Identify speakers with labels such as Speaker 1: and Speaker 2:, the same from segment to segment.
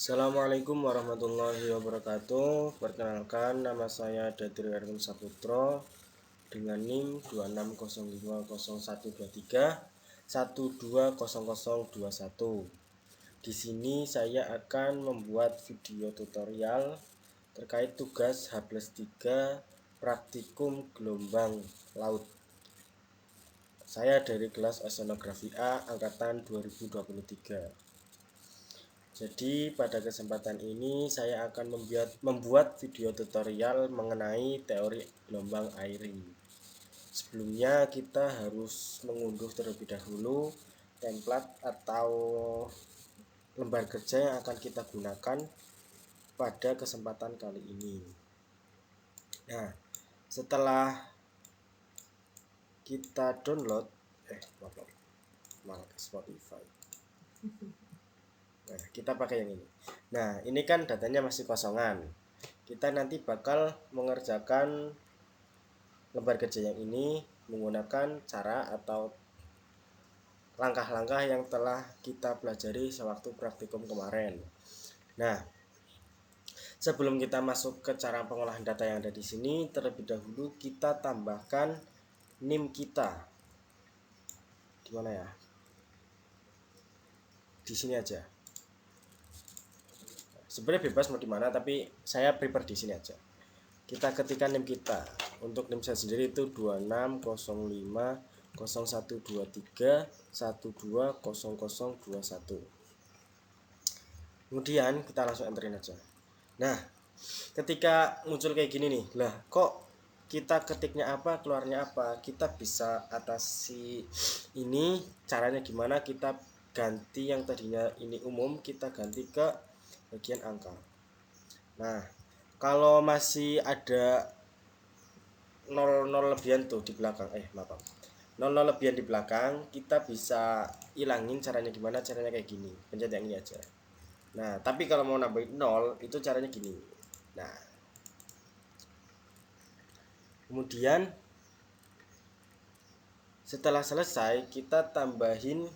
Speaker 1: Assalamualaikum warahmatullahi wabarakatuh. Perkenalkan, nama saya Dadri Erwin Saputro dengan NIM 26050123 120021. Di sini saya akan membuat video tutorial terkait tugas H+3 praktikum gelombang laut. Saya dari kelas Oceanografi A angkatan 2023. Jadi pada kesempatan ini saya akan membuat video tutorial mengenai teori gelombang airing. Sebelumnya kita harus mengunduh terlebih dahulu template atau lembar kerja yang akan kita gunakan pada kesempatan kali ini. Nah, setelah kita download malah Spotify. Nah, kita pakai yang ini. Nah, ini kan datanya masih kosongan. Kita nanti bakal mengerjakan lembar kerja yang ini menggunakan cara atau langkah-langkah yang telah kita pelajari sewaktu praktikum kemarin. Nah, sebelum kita masuk ke cara pengolahan data yang ada di sini, terlebih dahulu kita tambahkan NIM kita. Di mana ya? Di sini aja. Sebenarnya bebas mau di mana, tapi saya prefer di sini aja. Kita ketikkan NIM kita. Untuk NIM saya sendiri itu 26050123120021. Kemudian kita langsung enterin aja. Nah, ketika muncul kayak gini nih, lah kok kita ketiknya apa, keluarnya apa, kita bisa atasi ini. Caranya gimana? Kita ganti yang tadinya ini umum, kita ganti ke bagian angka. Nah, kalau masih ada 00 lebihan tuh di belakang, 00 lebihan di belakang, kita bisa ilangin. Caranya gimana? Caranya kayak gini, pencet yang ini aja. Nah, tapi kalau mau nambahin 0 itu caranya gini. Nah, kemudian setelah selesai kita tambahin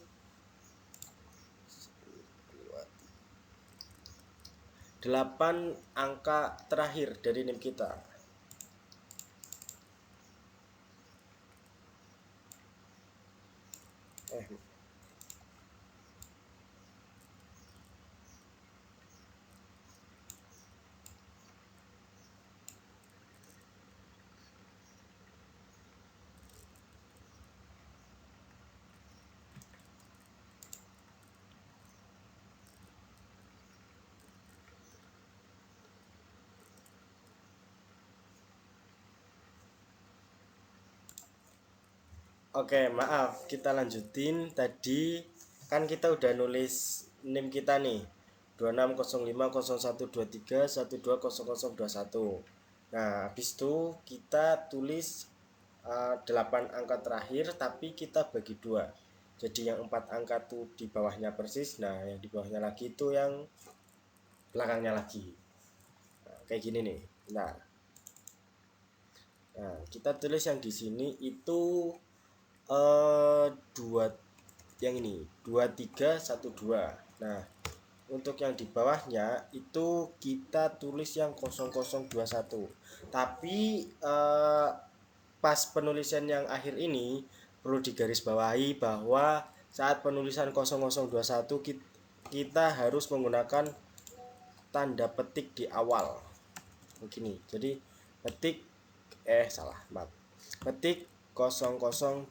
Speaker 1: 8 angka terakhir dari NIM kita. Oke, maaf, kita lanjutin. Tadi kan kita udah nulis NIM kita nih, 26050123120021. Nah, habis itu kita tulis 8 angka terakhir, tapi kita bagi 2. Jadi yang 4 angka tuh di bawahnya persis, nah yang di bawahnya lagi itu yang belakangnya lagi. Nah, kayak gini nih. Nah, kita tulis yang di sini itu 2, yang ini 2312. Nah, untuk yang di bawahnya itu kita tulis yang 0021. Tapi pas penulisan yang akhir ini perlu digarisbawahi bahwa saat penulisan 0021 kita harus menggunakan tanda petik di awal begini. Jadi petik petik 0021.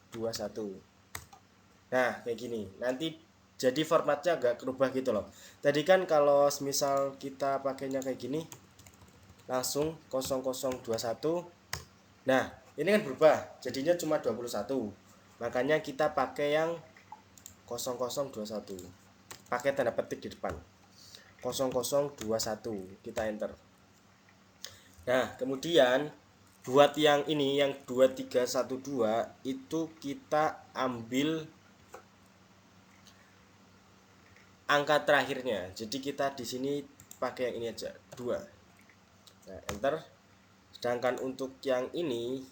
Speaker 1: Nah, kayak gini. Nanti jadi formatnya agak berubah gitu loh. Tadi kan kalau misal kita pakainya kayak gini langsung 0021. Nah, ini kan berubah jadinya cuma 21. Makanya kita pakai yang 0021. Pakai tanda petik di depan. 0021, kita enter. Nah, kemudian buat yang ini yang 2312 itu kita ambil angka terakhirnya. Jadi kita di sini pakai yang ini aja, 2. Nah, enter. Sedangkan untuk yang ini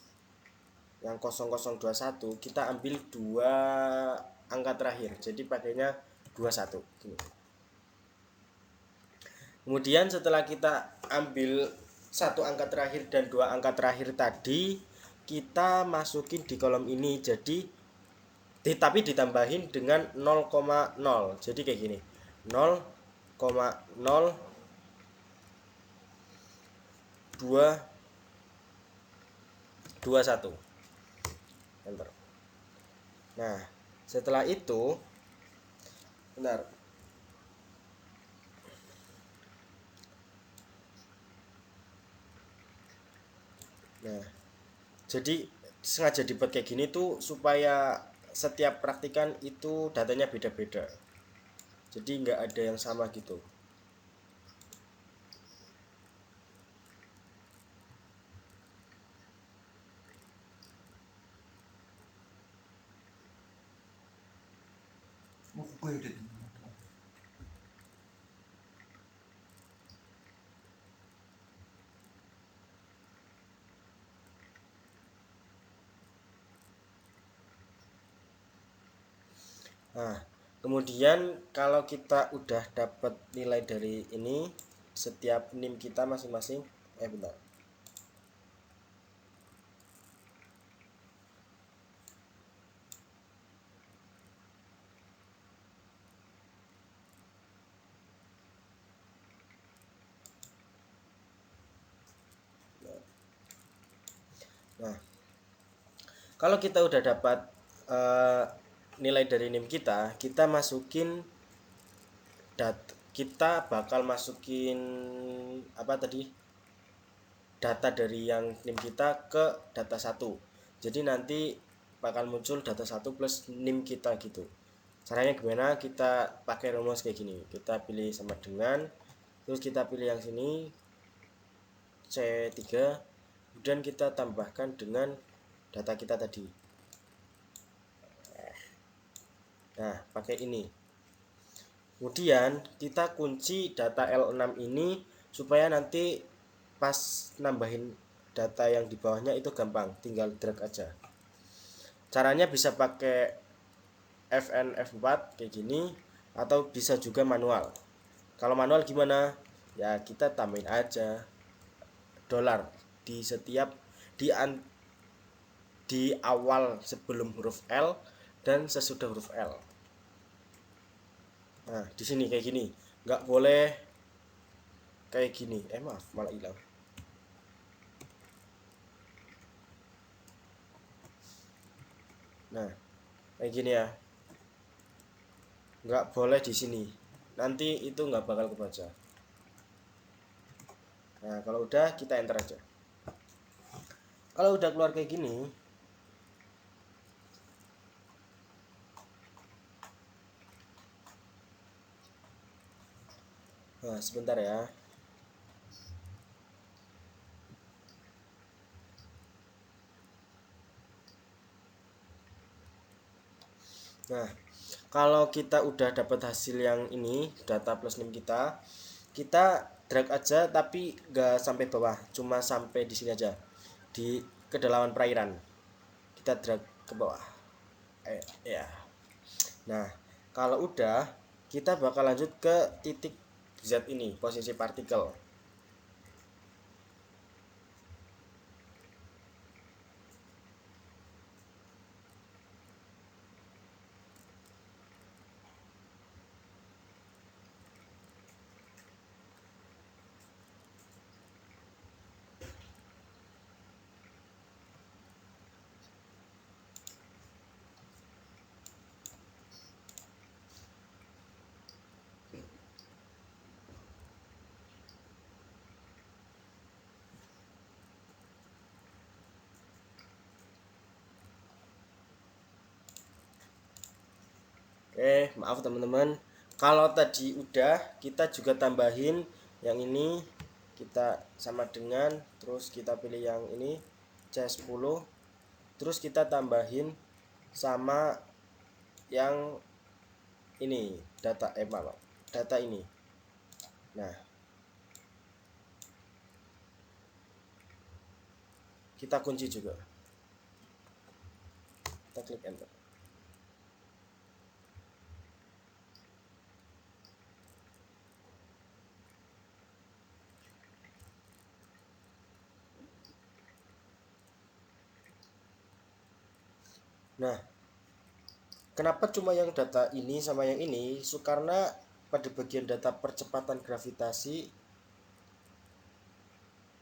Speaker 1: yang 0021 kita ambil 2 angka terakhir. Jadi pakainya 21 gini. Kemudian setelah kita ambil satu angka terakhir dan dua angka terakhir tadi, kita masukin di kolom ini. Jadi tapi ditambahin dengan 0,0. Jadi kayak gini. 0,021. Enter. Nah, setelah itu bentar. Nah, jadi sengaja dibuat kayak gini tuh supaya setiap praktikan itu datanya beda-beda. Jadi nggak ada yang sama gitu. Nah, kemudian kalau kita udah dapat nilai dari ini, setiap NIM kita masing-masing, bentar. Nah, kalau kita udah dapat nilai dari NIM kita masukin kita bakal masukin apa tadi? Data dari yang NIM kita ke data 1. Jadi nanti bakal muncul data 1 plus NIM kita gitu. Caranya gimana? Kita pakai rumus kayak gini. Kita pilih sama dengan, terus kita pilih yang sini C3, kemudian kita tambahkan dengan data kita tadi. Nah, pakai ini. Kemudian kita kunci data L6 ini supaya nanti pas nambahin data yang di bawahnya itu gampang, tinggal drag aja. Caranya bisa pakai Fn F4 kayak gini, atau bisa juga manual. Kalau manual gimana? Ya kita tambahin aja dolar di setiap di awal sebelum huruf L dan sesudah huruf L. Nah, di sini kayak gini. Nggak boleh kayak gini. Maaf, malah hilang. Nah, kayak gini ya. Nggak boleh di sini. Nanti itu nggak bakal kebaca. Nah, kalau udah kita enter aja. Kalau udah keluar kayak gini, nah sebentar ya. Nah, kalau kita udah dapat hasil yang ini, data plus NIM kita drag aja tapi nggak sampai bawah, cuma sampai di sini aja, di kedalaman perairan. Kita drag ke bawah. Ya. Nah, kalau udah, kita bakal lanjut ke titik Z ini, posisi partikel. Maaf teman-teman. Kalau tadi udah, kita juga tambahin yang ini, kita sama dengan, terus kita pilih yang ini C10, terus kita tambahin sama yang ini data ini. Nah, kita kunci juga, kita klik enter. Nah, kenapa cuma yang data ini sama yang ini? Karena pada bagian data percepatan gravitasi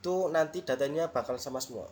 Speaker 1: itu nanti datanya bakal sama semua.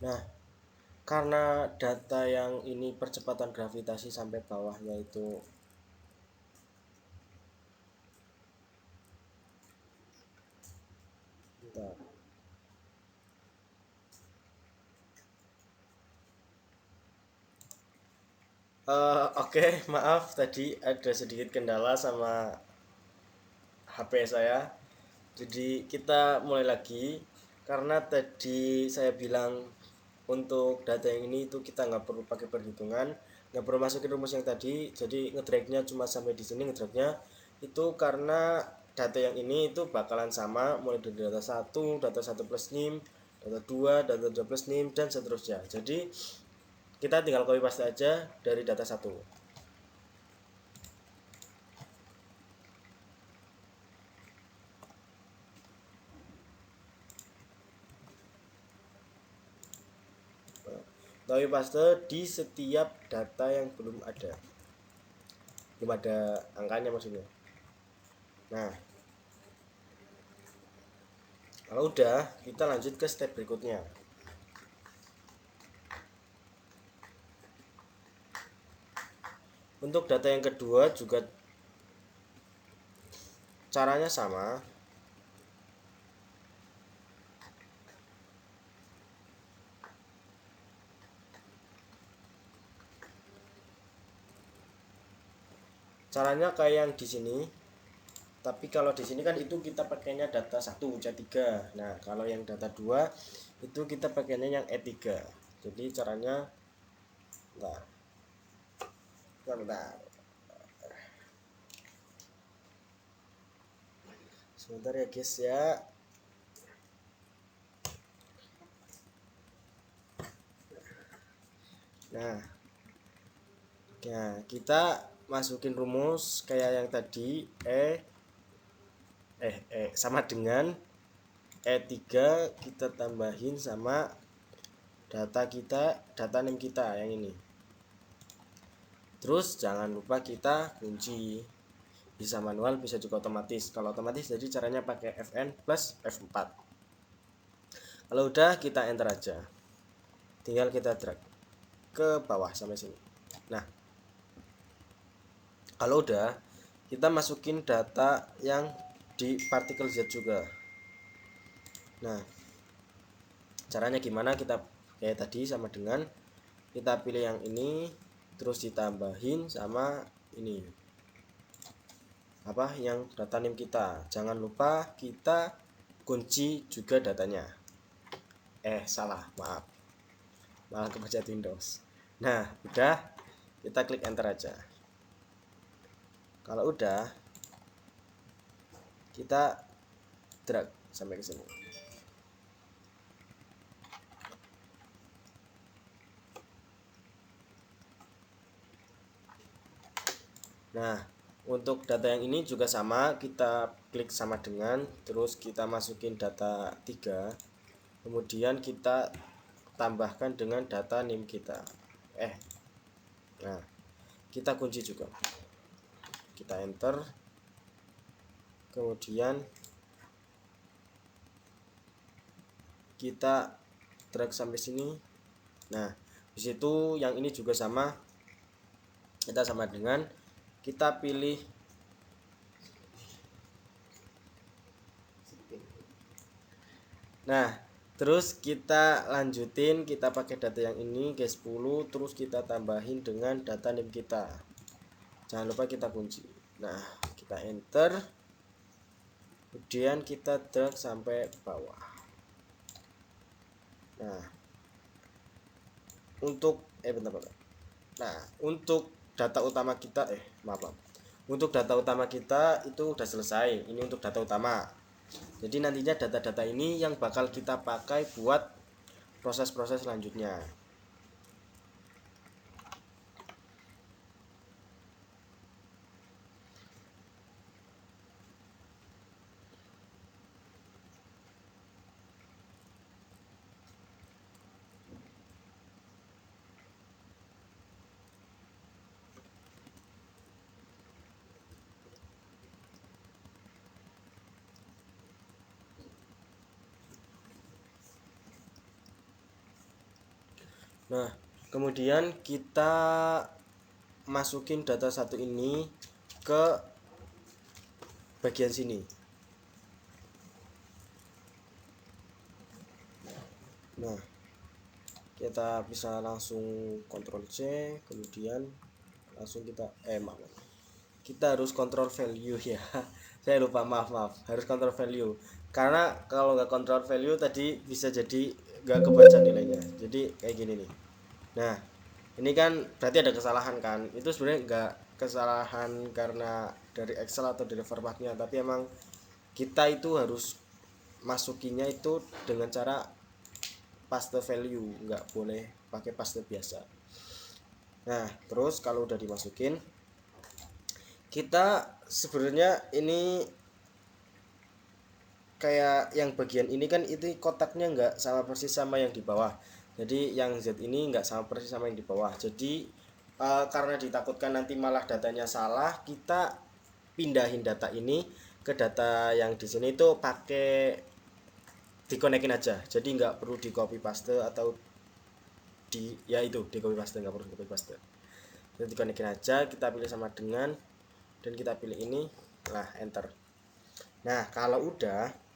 Speaker 1: Nah, karena data yang ini percepatan gravitasi sampai bawahnya itu bentar. Oke, maaf tadi ada sedikit kendala sama HP saya. Jadi kita mulai lagi karena tadi saya bilang untuk data yang ini itu kita nggak perlu pakai perhitungan, nggak perlu masukin rumus yang tadi. Jadi ngedragnya cuma sampai di sini ngedragnya itu karena data yang ini itu bakalan sama mulai dari data satu plus nim, data 2 plus nim dan seterusnya. Jadi kita tinggal copy paste aja dari data 1. Copy paste di setiap data yang belum ada angkanya maksudnya. Nah, kalau udah kita lanjut ke step berikutnya. Untuk data yang kedua juga caranya sama. Caranya kayak yang di sini. Tapi kalau di sini kan itu kita pakainya data 1 C3. Nah, kalau yang data 2 itu kita pakainya yang E3. Jadi caranya enggak. Bentar. Sebentar ya guys ya. Nah, kita masukin rumus kayak yang tadi sama dengan E3 kita tambahin sama data name kita yang ini. Terus jangan lupa kita kunci. Bisa manual, bisa juga otomatis. Kalau otomatis jadi caranya pakai Fn plus F4. Kalau udah kita enter aja. Tinggal kita drag ke bawah sampai sini. Nah, kalau udah kita masukin data yang di partikel Z juga. Nah, caranya gimana? Kita kayak tadi sama dengan kita pilih yang ini terus ditambahin sama ini apa yang data name kita. Jangan lupa kita kunci juga datanya. Salah, maaf, malah kebaca Windows. Nah, udah kita klik enter aja. Kalau udah kita drag sampai ke sini. Nah, untuk data yang ini juga sama, kita klik sama dengan, terus kita masukin data 3, kemudian kita tambahkan dengan data name kita. Nah, kita kunci juga. Kita enter. Kemudian kita drag sampai sini. Nah di situ yang ini juga sama, kita sama dengan kita pilih nah terus kita lanjutin, kita pakai data yang ini G10, terus kita tambahin dengan data name kita, jangan lupa kita kunci. Nah kita enter, kemudian kita drag sampai bawah. Nah untuk bentar. Nah untuk data utama kita maaf, untuk data utama kita itu udah selesai. Ini untuk data utama, jadi nantinya data-data ini yang bakal kita pakai buat proses-proses selanjutnya. Nah kemudian kita masukin data satu ini ke bagian sini. Nah kita bisa langsung Ctrl C, kemudian langsung kita kita harus control value ya. Saya lupa, maaf, harus control value, karena kalau nggak control value tadi bisa jadi nggak kebaca nilainya. Jadi kayak gini nih. Nah ini kan berarti ada kesalahan kan, itu sebenarnya nggak kesalahan karena dari Excel atau dari formatnya, tapi emang kita itu harus masukinya itu dengan cara paste value, nggak boleh pakai paste biasa. Nah terus kalau udah dimasukin, kita sebenarnya ini kayak yang bagian ini kan itu kotaknya nggak sama persis sama yang di bawah. Jadi yang Z ini nggak sama persis sama yang di bawah. Jadi karena ditakutkan nanti malah datanya salah, kita pindahin data ini ke data yang di sini itu pakai dikonekin aja. Jadi nggak perlu di copy paste atau di copy paste, nggak perlu di copy paste. Jadi dikonekin aja, kita pilih sama dengan, dan kita pilih ini, nah enter. Nah kalau udah,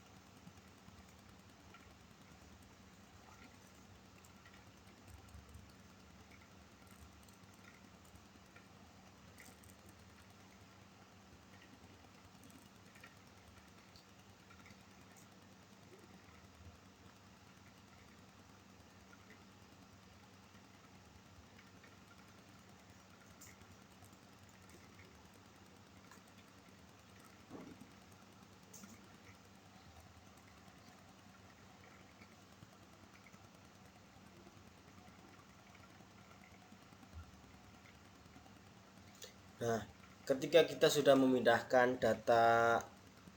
Speaker 1: nah ketika kita sudah memindahkan data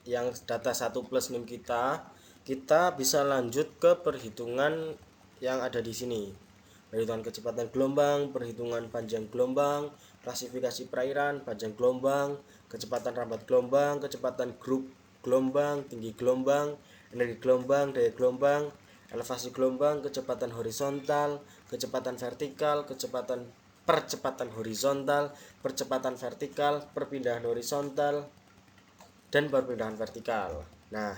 Speaker 1: yang data 1 plus NIM kita bisa lanjut ke perhitungan yang ada di sini. Perhitungan kecepatan gelombang, perhitungan panjang gelombang, klasifikasi perairan, panjang gelombang, kecepatan rambat gelombang, kecepatan grup gelombang, tinggi gelombang, energi gelombang, daya gelombang, elevasi gelombang, kecepatan horizontal, kecepatan vertikal, percepatan horizontal, percepatan vertikal, perpindahan horizontal, dan perpindahan vertikal. Nah,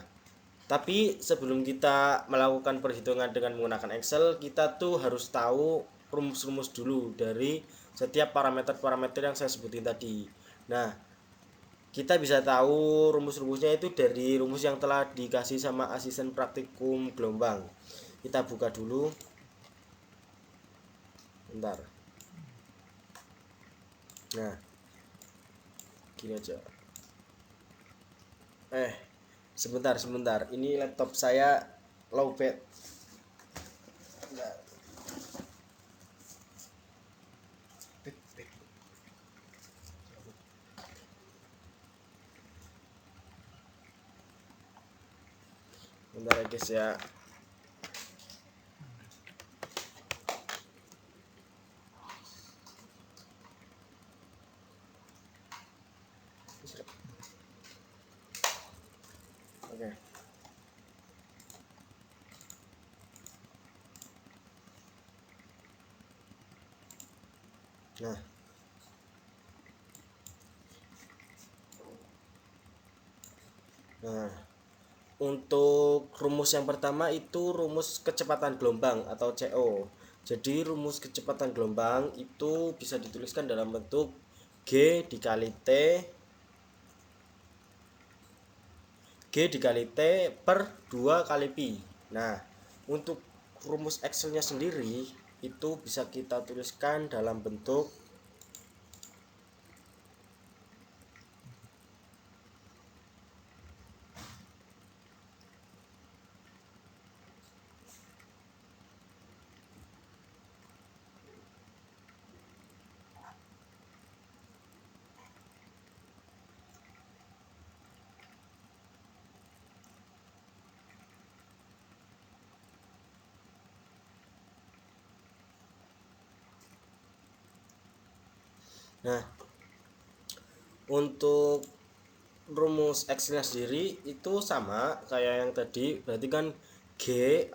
Speaker 1: tapi sebelum kita melakukan perhitungan dengan menggunakan Excel, kita tuh harus tahu rumus-rumus dulu dari setiap parameter-parameter yang saya sebutin tadi. Nah, kita bisa tahu rumus-rumusnya itu dari rumus yang telah dikasih sama asisten praktikum gelombang. Kita buka dulu. Bentar. Nah, gini aja. Sebentar. Ini laptop saya lowbat. Bentar ya guys ya. Oke. Nah, untuk rumus yang pertama itu rumus kecepatan gelombang atau CO. Jadi rumus kecepatan gelombang itu bisa dituliskan dalam bentuk G dikali T per 2 kali pi. Nah, untuk rumus Excel-nya sendiri itu bisa kita tuliskan dalam bentuk Nah, untuk rumus X-nya sendiri itu sama kayak yang tadi, berarti kan G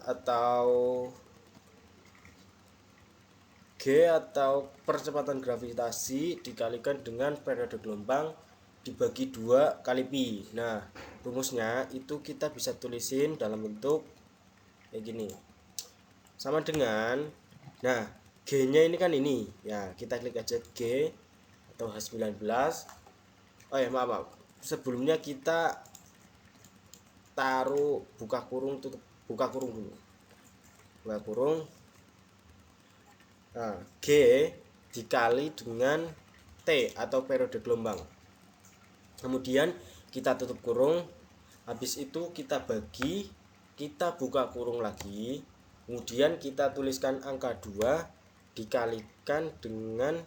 Speaker 1: atau percepatan gravitasi dikalikan dengan periode gelombang dibagi 2 kali pi. Nah, rumusnya itu kita bisa tulisin dalam bentuk kayak gini. Sama dengan, nah, G-nya ini kan ini. Ya, kita klik aja G atau H19. Oh ya, maaf. Sebelumnya kita taruh buka kurung, tutup buka kurung dulu. Buka kurung. Nah, G dikali dengan T atau periode gelombang. Kemudian kita tutup kurung. Habis itu kita bagi, kita buka kurung lagi. Kemudian kita tuliskan angka 2 dikalikan dengan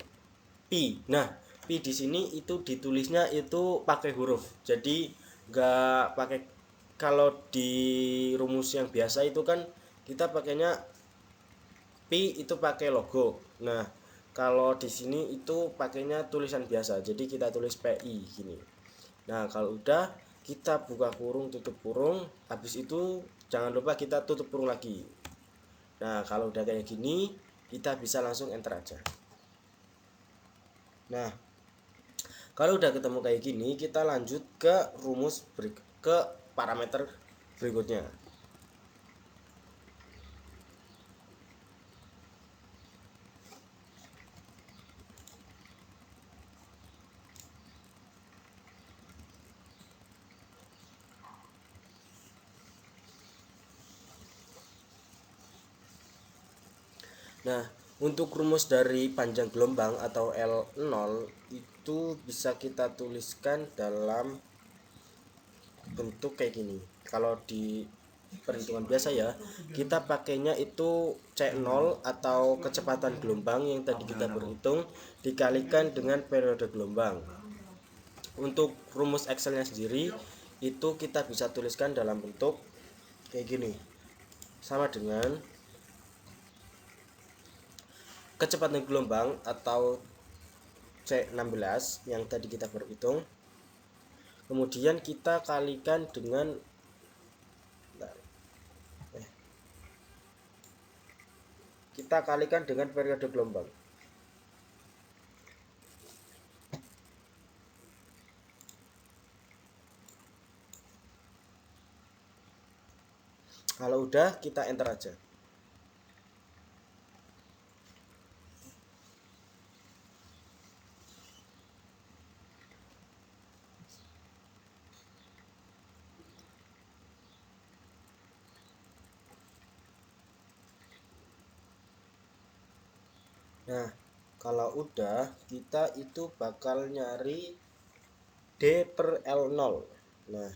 Speaker 1: pi. Nah, pi di sini itu ditulisnya itu pakai huruf. Jadi enggak pakai, kalau di rumus yang biasa itu kan kita pakainya pi itu pakai logo. Nah, kalau di sini itu pakainya tulisan biasa. Jadi kita tulis PI gini. Nah, kalau udah kita buka kurung, tutup kurung, habis itu jangan lupa kita tutup kurung lagi. Nah, kalau udah kayak gini, kita bisa langsung enter aja. Nah, kalau udah ketemu kayak gini, kita lanjut ke rumus ke parameter berikutnya. Nah, untuk rumus dari panjang gelombang atau L0 itu bisa kita tuliskan dalam bentuk kayak gini. Kalau di perhitungan biasa ya, kita pakainya itu C0 atau kecepatan gelombang yang tadi kita berhitung dikalikan dengan periode gelombang. Untuk rumus Excel-nya sendiri itu kita bisa tuliskan dalam bentuk kayak gini. Sama dengan kecepatan gelombang atau C16 yang tadi kita berhitung. Kemudian kita kalikan dengan periode gelombang. Kalau udah, kita enter aja. Nah, kalau udah, kita itu bakal nyari D per L0. Nah,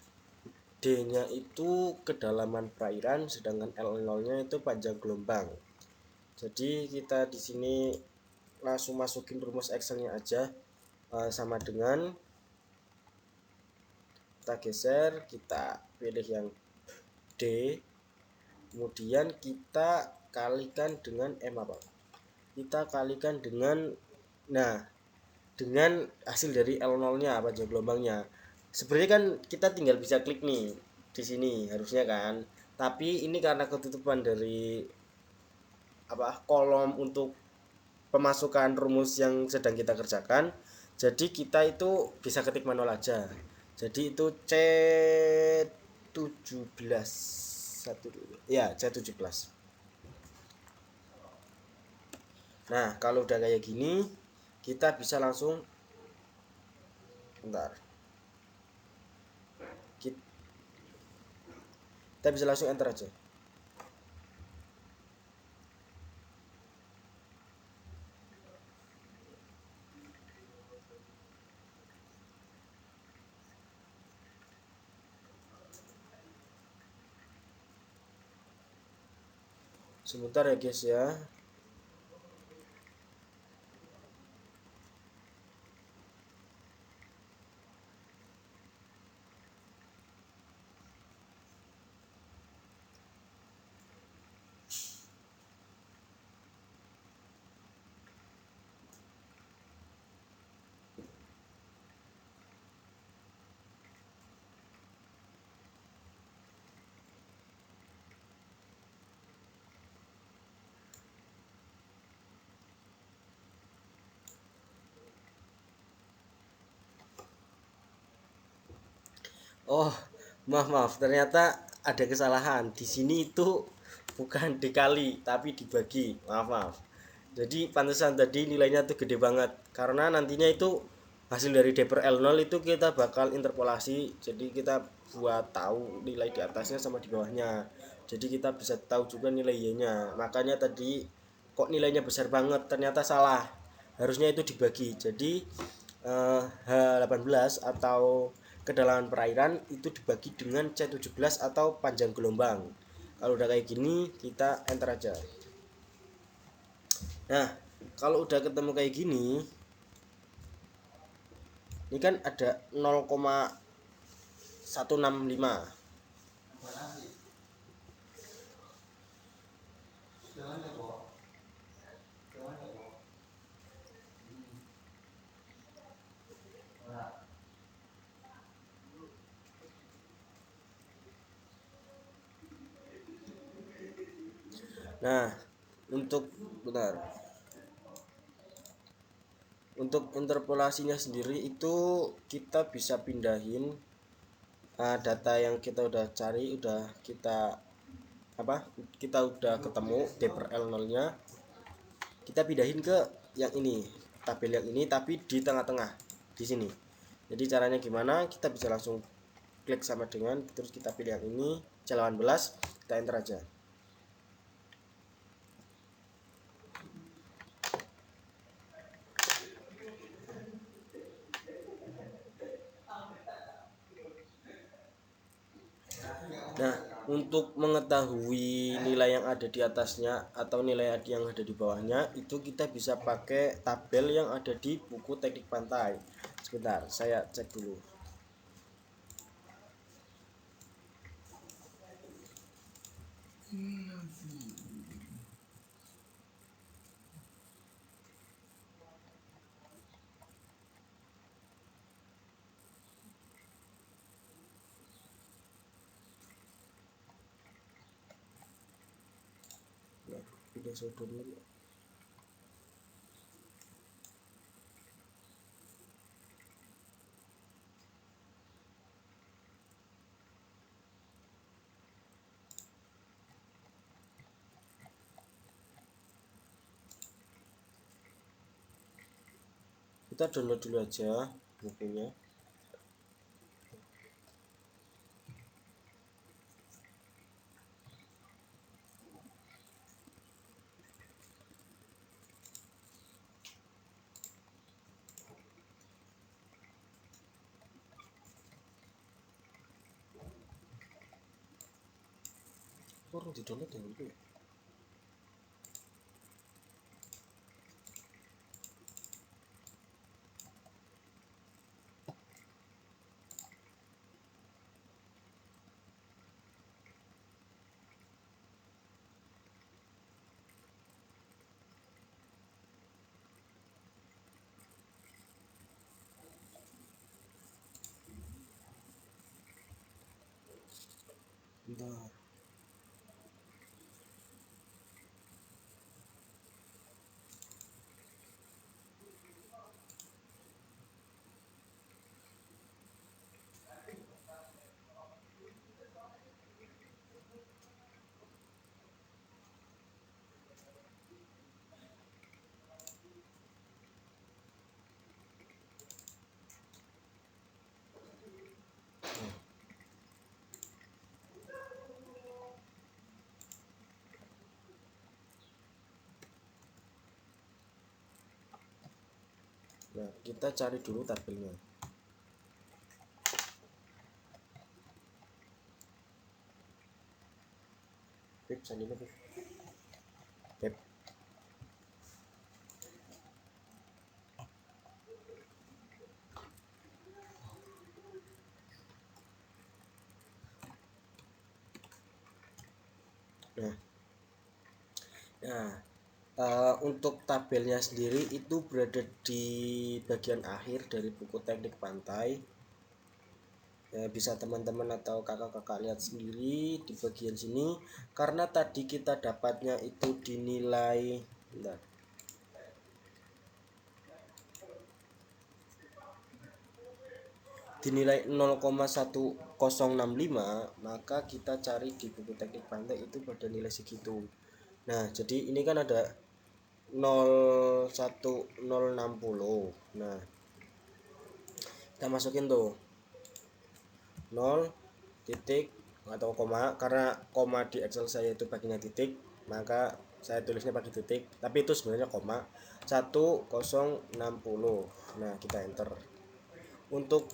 Speaker 1: D-nya itu kedalaman perairan, sedangkan L0-nya itu panjang gelombang. Jadi kita di sini langsung masukin rumus Excel-nya aja. Sama dengan kita geser, kita pilih yang D, kemudian kita kalikan dengan kita kalikan dengan, nah, dengan hasil dari L0-nya panjang gelombangnya. Sebenarnya kan kita tinggal bisa klik nih di sini harusnya kan, tapi ini karena ketutupan dari kolom untuk pemasukan rumus yang sedang kita kerjakan. Jadi kita itu bisa ketik manual aja. Jadi itu C17 satu ya C17. Nah, kalau udah kayak gini, kita bisa langsung bentar. Kita bisa langsung enter aja. Sebentar ya guys ya. Oh, maaf, ternyata ada kesalahan. Di sini itu bukan dikali, tapi dibagi. Maaf. Jadi pantesan tadi nilainya tuh gede banget. Karena nantinya itu hasil dari D per L0 itu kita bakal interpolasi. Jadi kita buat tahu nilai di atasnya sama di bawahnya. Jadi kita bisa tahu juga nilai Y-nya. Makanya tadi kok nilainya besar banget, ternyata salah. Harusnya itu dibagi. Jadi H18 atau kedalaman perairan itu dibagi dengan C17 atau panjang gelombang. Kalau udah kayak gini kita enter aja. Nah, kalau udah ketemu kayak gini, ini kan ada 0,165. Nah, untuk benar. Untuk interpolasinya sendiri itu kita bisa pindahin data yang kita udah cari, udah kita kita udah ketemu D per L0 nya, kita pindahin ke yang ini, tabel yang ini, tapi di tengah-tengah di sini. Jadi caranya gimana? Kita bisa langsung klik sama dengan, terus kita pilih yang ini C18, kita enter aja. Nah, untuk mengetahui nilai yang ada di atasnya atau nilai yang ada di bawahnya, itu kita bisa pakai tabel yang ada di buku teknik pantai. Sebentar, saya cek dulu. Pindah sudut dulu. Kita download dulu aja bukunya. Orang di download yang itu. Bentar. Nah, kita cari dulu tabelnya. Pip, sandina Pip. Pip. Nah, untuk tabelnya sendiri itu berada di bagian akhir dari buku teknik pantai. Ya, bisa teman-teman atau kakak-kakak lihat sendiri di bagian sini, karena tadi kita dapatnya itu dinilai, bentar, dinilai 0,1065, maka kita cari di buku teknik pantai itu pada nilai segitu. Nah, jadi ini kan ada 01060. Nah, kita masukin tuh 0 titik atau koma, karena koma di Excel saya itu baginya titik, maka saya tulisnya pakai titik, tapi itu sebenarnya koma 1060. Nah, kita enter. Untuk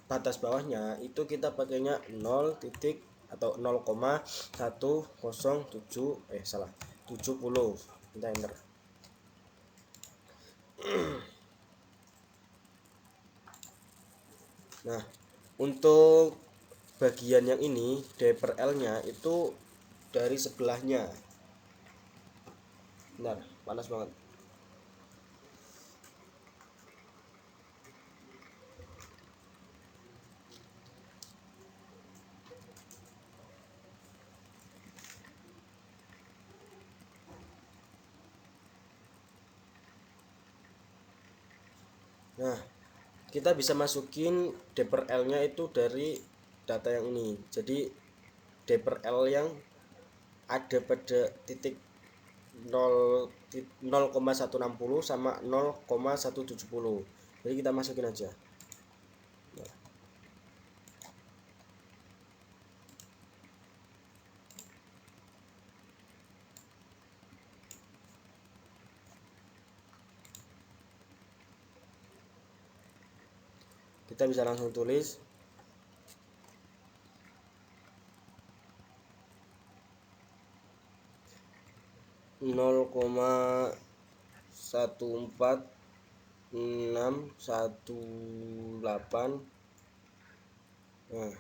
Speaker 1: batas bawahnya itu kita pakainya 0 titik atau 0,107 salah 70. Kita enter. Nah, untuk bagian yang ini D per L nya itu dari sebelahnya. Bentar, panas banget. Nah, kita bisa masukin D per L nya itu dari data yang ini. Jadi D per L yang ada pada titik 0,160 sama 0,170. Jadi kita masukin aja. Nah, kita bisa langsung tulis 0,14618. Nah,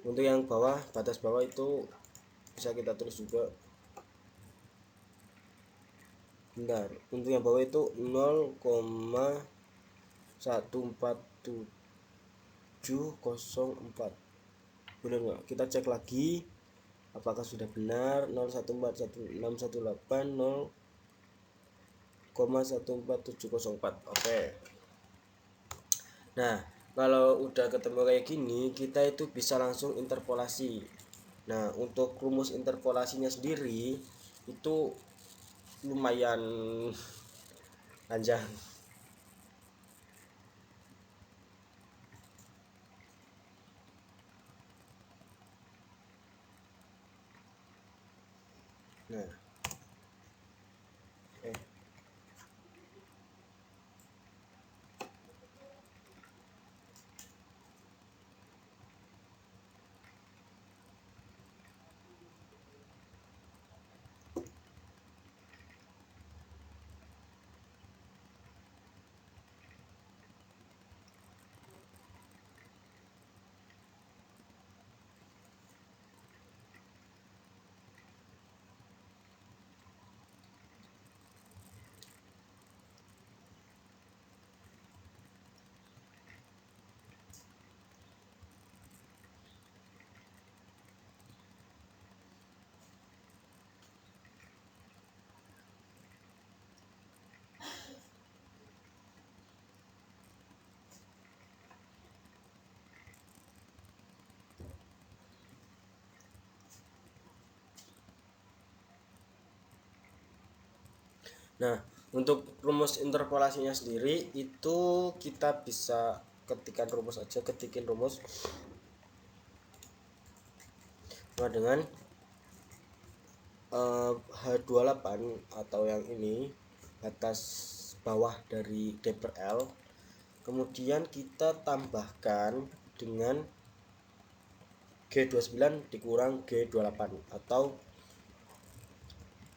Speaker 1: untuk yang bawah, batas bawah itu bisa kita tulis juga. Bentar, untuk yang bawah itu 0,14704. Benar nggak? Kita cek lagi apakah sudah benar. 0,1416118 0,14704. Oke. Nah, kalau udah ketemu kayak gini, kita itu bisa langsung interpolasi. Nah, untuk rumus interpolasinya sendiri itu lumayan panjang. Nah, Nah, untuk rumus interpolasinya sendiri itu kita bisa ketikan rumus aja, ketikin rumus sama dengan H28 atau yang ini batas bawah dari D per L, kemudian kita tambahkan dengan G29 dikurang G28 atau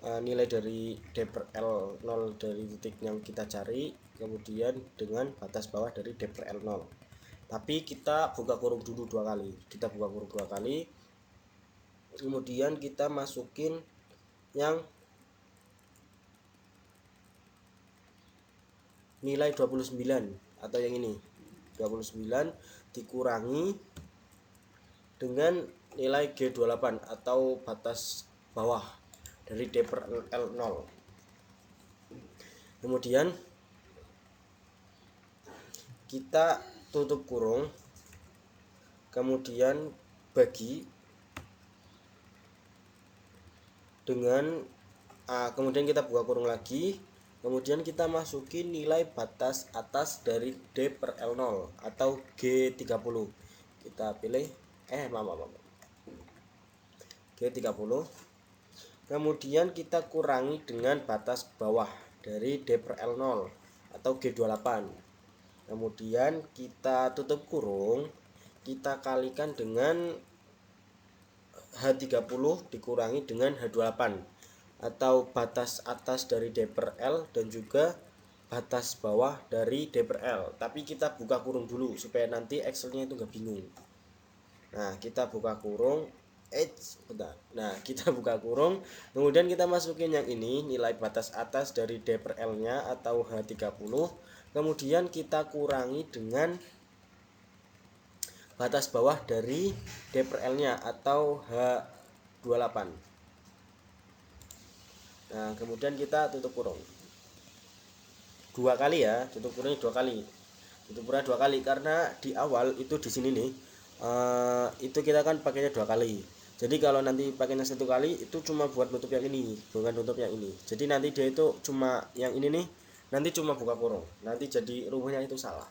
Speaker 1: nilai dari D per L 0 dari titik yang kita cari, kemudian dengan batas bawah dari D per L 0. Tapi kita buka kurung dulu dua kali. Kita buka kurung dua kali. Kemudian kita masukin yang nilai 29 atau yang ini. 29 dikurangi dengan nilai G28 atau batas bawah dari D per L 0. Kemudian kita tutup kurung, kemudian bagi dengan kemudian kita buka kurung lagi, kemudian kita masukin nilai batas atas dari D per L 0 atau G30. Kita pilih G30. Kemudian kita kurangi dengan batas bawah dari D per L 0 atau G28. Kemudian kita tutup kurung, kita kalikan dengan H30 dikurangi dengan H28 atau batas atas dari D per L dan juga batas bawah dari D per L. Tapi kita buka kurung dulu supaya nanti Excelnya itu nggak bingung. Nah, kita buka kurung. Nah, kita buka kurung, kemudian kita masukin yang ini, nilai batas atas dari D per L nya atau H30. Kemudian kita kurangi dengan batas bawah dari D per L nya atau H28. Nah, kemudian kita tutup kurung dua kali ya, tutup kurungnya dua kali, tutup kurungnya dua kali karena di awal itu di sini nih itu kita kan pakainya dua kali. Jadi kalau nanti pakainya satu kali itu cuma buat nutup yang ini, bukan nutup yang ini. Jadi nanti dia itu cuma yang ini nih, nanti cuma buka kurung, nanti jadi rumusnya itu salah.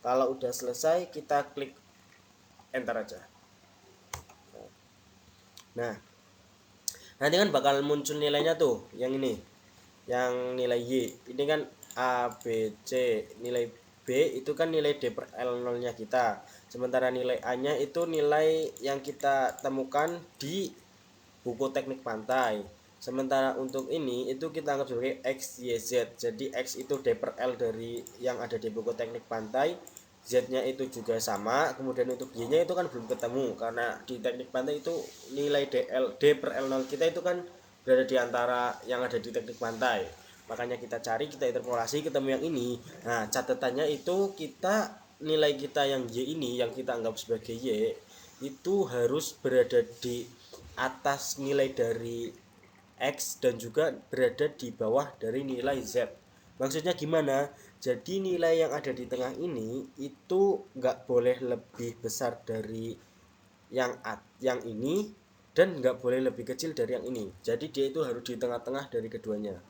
Speaker 1: Kalau udah selesai kita klik enter aja. Nah, nanti kan bakal muncul nilainya tuh, yang ini, yang nilai Y. Ini kan A, B, C. Nilai B itu kan nilai D per L 0 nya kita. Sementara nilai A nya itu nilai yang kita temukan di buku teknik pantai. Sementara untuk ini itu kita anggap sebagai X, Y, Z. Jadi X itu D per L dari yang ada di buku teknik pantai, Z nya itu juga sama. Kemudian untuk Y nya itu kan belum ketemu karena di teknik pantai itu nilai D per L 0 kita itu kan berada di antara yang ada di teknik pantai. Makanya kita cari, kita interpolasi, ketemu yang ini. Nah, catatannya itu kita nilai kita yang Y ini yang kita anggap sebagai Y itu harus berada di atas nilai dari X dan juga berada di bawah dari nilai Z. Maksudnya gimana? Jadi nilai yang ada di tengah ini itu nggak boleh lebih besar dari yang ini dan nggak boleh lebih kecil dari yang ini. Jadi dia itu harus di tengah-tengah dari keduanya.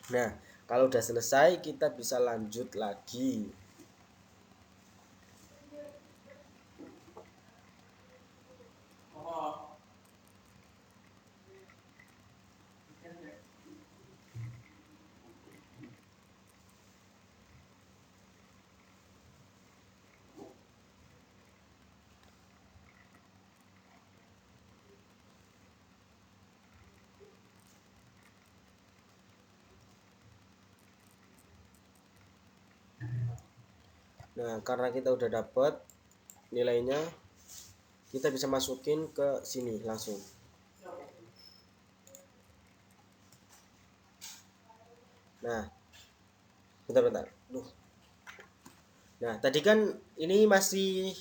Speaker 1: Nah, kalau udah selesai kita bisa lanjut lagi. Nah, karena kita udah dapet nilainya, kita bisa masukin ke sini langsung. Nah, bentar. Nah, tadi kan ini masih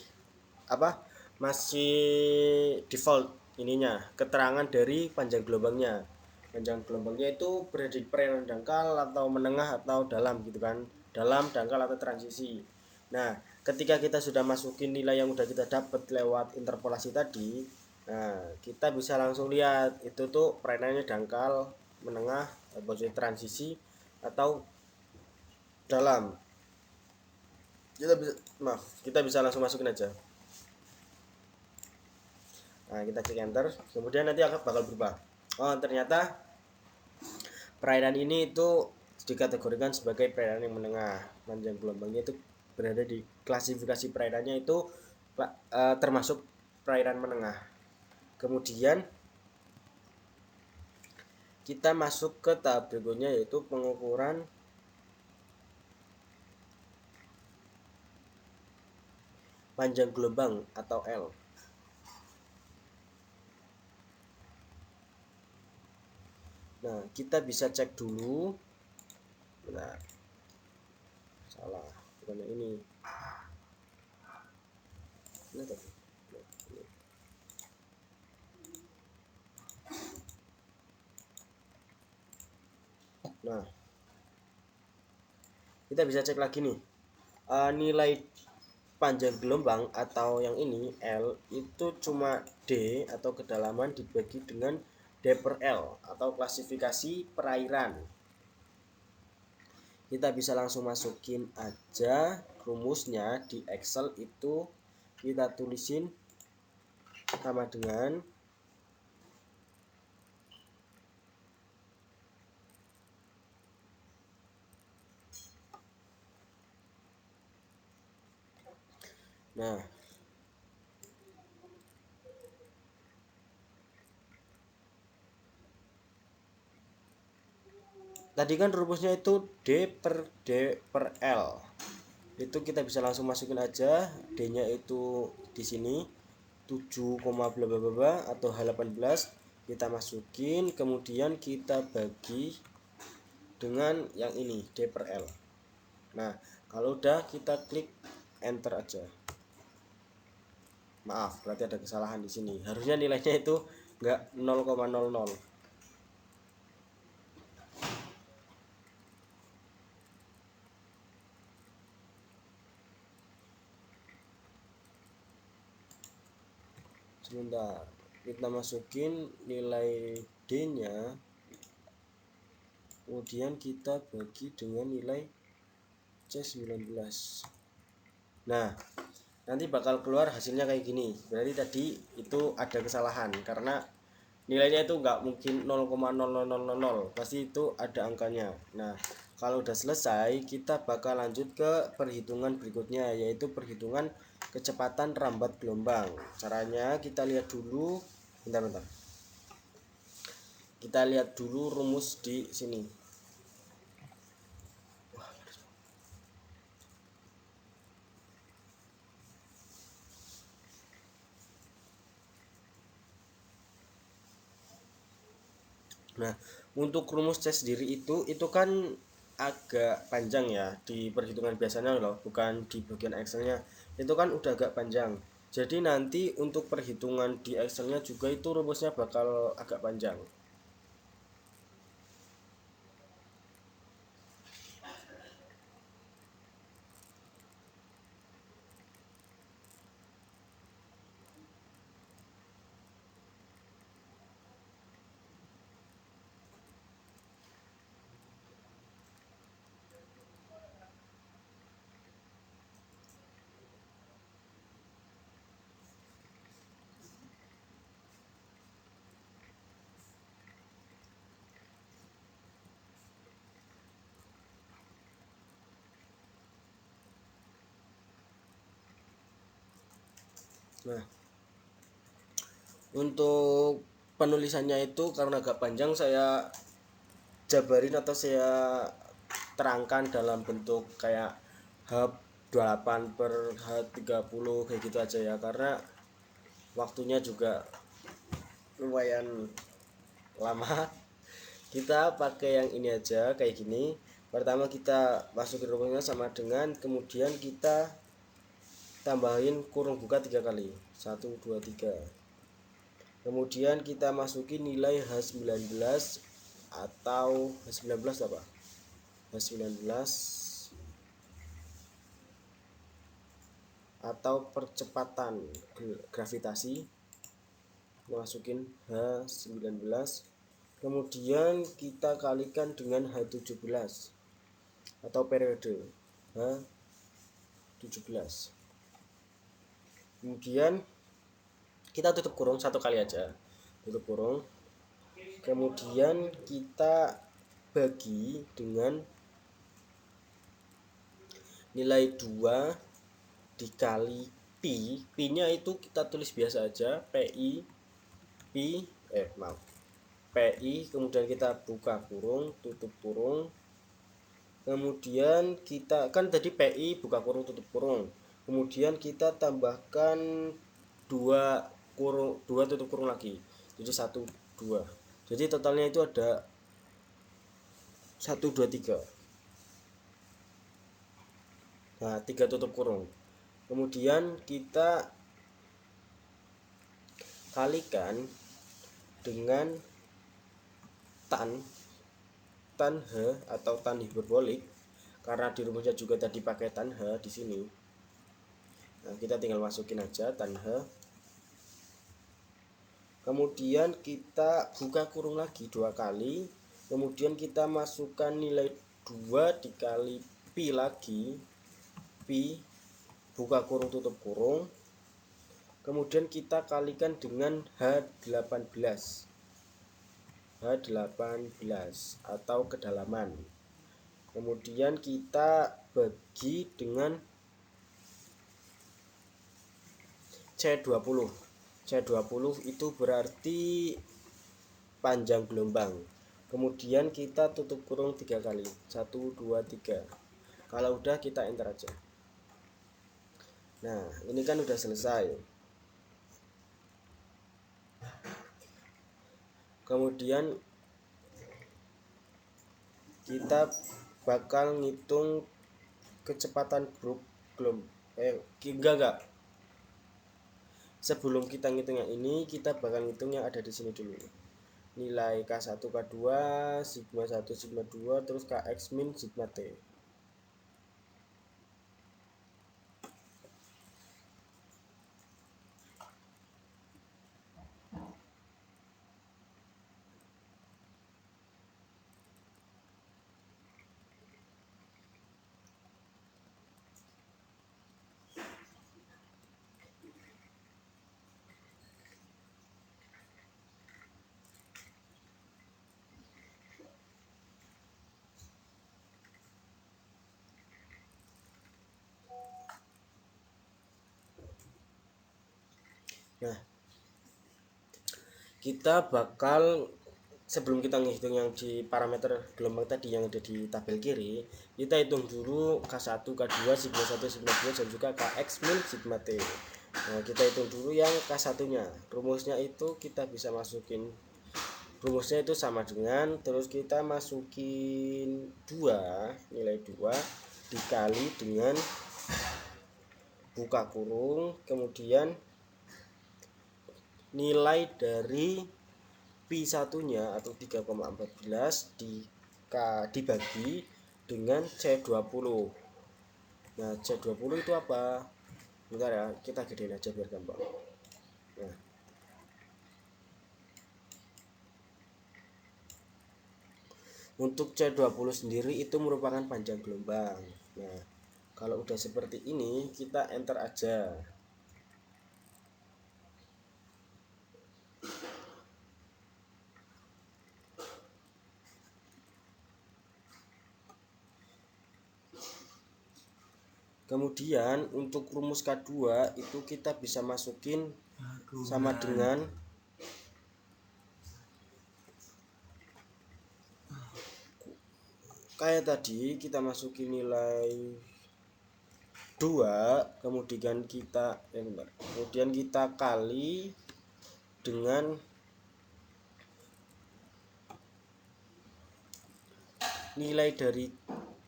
Speaker 1: apa? Masih default ininya, keterangan dari panjang gelombangnya. Panjang gelombangnya itu berada di perairan dangkal atau menengah atau dalam gitu kan. Dalam, dangkal atau transisi. Nah, ketika kita sudah masukin nilai yang udah kita dapat lewat interpolasi tadi, nah, kita bisa langsung lihat itu tuh perairannya dangkal, menengah, atau transisi atau dalam. Kita bisa langsung masukin aja. Nah, kita klik enter, kemudian nanti akan bakal berubah. Oh, ternyata perairan ini itu dikategorikan sebagai perairan yang menengah. Panjang gelombangnya itu berada di klasifikasi perairannya itu termasuk perairan menengah. Kemudian kita masuk ke tahap berikutnya, yaitu pengukuran panjang gelombang atau L. Nah, kita bisa cek dulu. Bentar. Salah, bukan yang ini. Nah, kita bisa cek lagi nih. Nilai panjang gelombang atau yang ini L itu cuma D atau kedalaman dibagi dengan D per L atau klasifikasi perairan. Kita bisa langsung masukin aja rumusnya di Excel, itu kita tulisin sama dengan nah tadi kan rumusnya itu D per L. Itu kita bisa langsung masukin aja D-nya itu di sini 7, bla bla bla atau H18 kita masukin, kemudian kita bagi dengan yang ini D per L. Nah, kalau udah kita klik enter aja. Maaf, berarti ada kesalahan di sini. Harusnya nilainya itu enggak 0,00. Sebentar, kita masukin nilai D-nya, kemudian kita bagi dengan nilai C19. Nah, nanti bakal keluar hasilnya kayak gini. Berarti tadi itu ada kesalahan karena nilainya itu nggak mungkin 0,0000, pasti itu ada angkanya. Nah, kalau udah selesai kita bakal lanjut ke perhitungan berikutnya, yaitu perhitungan kecepatan rambat gelombang. Caranya kita lihat dulu, bentar. Kita lihat dulu rumus di sini. Nah, untuk rumus C sendiri itu kan agak panjang ya di perhitungan biasanya loh, bukan di bagian Excelnya. Itu kan udah agak panjang. Jadi nanti untuk perhitungan di Excelnya juga itu rumusnya bakal agak panjang. Nah, untuk penulisannya itu karena agak panjang, saya jabarin atau saya terangkan dalam bentuk kayak H28 per H30 kayak gitu aja ya, karena waktunya juga lumayan lama. Kita pakai yang ini aja kayak gini. Pertama kita masukin rumusnya sama dengan, kemudian kita tambahin kurung buka 3 kali, 1 2 3. Kemudian kita masukin nilai H19 atau H19 apa? H19 atau percepatan gravitasi, masukin H19, kemudian kita kalikan dengan H17 atau periode H17. Kemudian kita tutup kurung 1 kali aja, tutup kurung, kemudian kita bagi dengan nilai 2 dikali pi. Pi nya itu kita tulis biasa aja, PI pi maaf PI, kemudian kita buka kurung tutup kurung, kemudian kita kan tadi PI buka kurung tutup kurung, kemudian kita tambahkan 2 tutup kurung lagi, jadi 1 2, jadi totalnya itu ada 1 2 3. Nah, 3 tutup kurung, kemudian kita kalikan dengan tan H atau tan hiperbolik, karena di rumusnya juga tadi pakai tan H di sini. Nah, kita tinggal masukin aja tan H, kemudian kita buka kurung lagi 2 kali, kemudian kita masukkan nilai 2 dikali pi lagi, pi buka kurung tutup kurung, kemudian kita kalikan dengan H18 atau kedalaman, kemudian kita bagi dengan C20. C20 itu berarti panjang gelombang, kemudian kita tutup kurung 3 kali, 1 2 3. Kalau udah kita enter aja. Nah, ini kan udah selesai. Kemudian kita bakal ngitung kecepatan grup enggak. Sebelum kita ngitung yang ini, kita bakal ngitung yang ada di sini dulu. Nilai K1 K2 sigma 1 sigma 2 terus Kx min sigma T. Nah, kita bakal sebelum kita ngitung yang di parameter gelombang tadi yang ada di tabel kiri, kita hitung dulu K1 K2 sigma 1 sigma 2 dan juga Kx min sigma T. Nah, kita hitung dulu yang K1 nya. Rumusnya itu kita bisa masukin, rumusnya itu sama dengan, terus kita masukin 2, nilai 2 dikali dengan buka kurung, kemudian nilai dari pi satunya atau 3,14 dibagi dengan C20. Nah, C20 itu apa? Bentar ya, kita gedein aja biar gampang. Nah, untuk C20 sendiri itu merupakan panjang gelombang. Nah, kalau udah seperti ini kita enter aja. Kemudian untuk rumus K2 itu kita bisa masukin sama dengan kayak tadi, kita masukin nilai 2, kemudian kita kali dengan nilai dari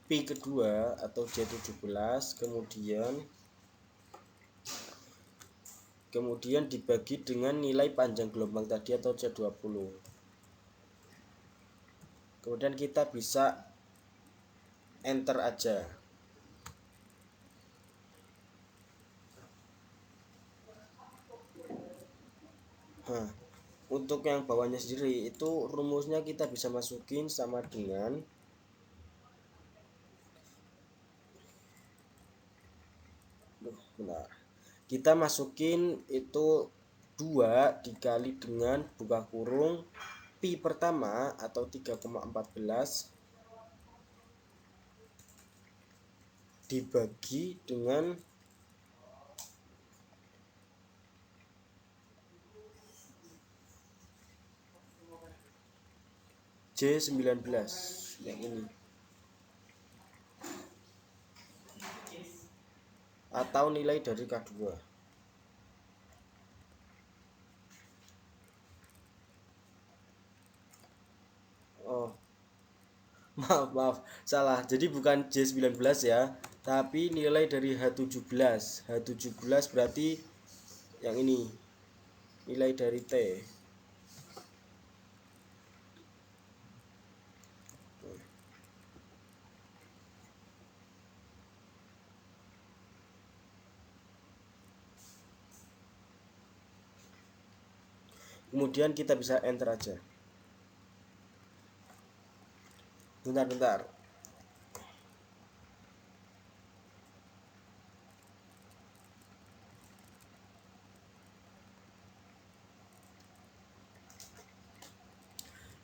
Speaker 1: pi kedua atau J17, kemudian dibagi dengan nilai panjang gelombang tadi atau C20. Kemudian kita bisa enter aja. Nah, untuk yang bawahnya sendiri itu rumusnya kita bisa masukin sama dengan kita masukin itu 2 dikali dengan buka kurung pi pertama atau 3,14 dibagi dengan J19 yang ini, atau nilai dari K2. Oh, maaf, salah. Jadi bukan J19 ya, tapi nilai dari H17. H17 berarti yang ini, nilai dari T. Kemudian kita bisa enter aja. Bentar.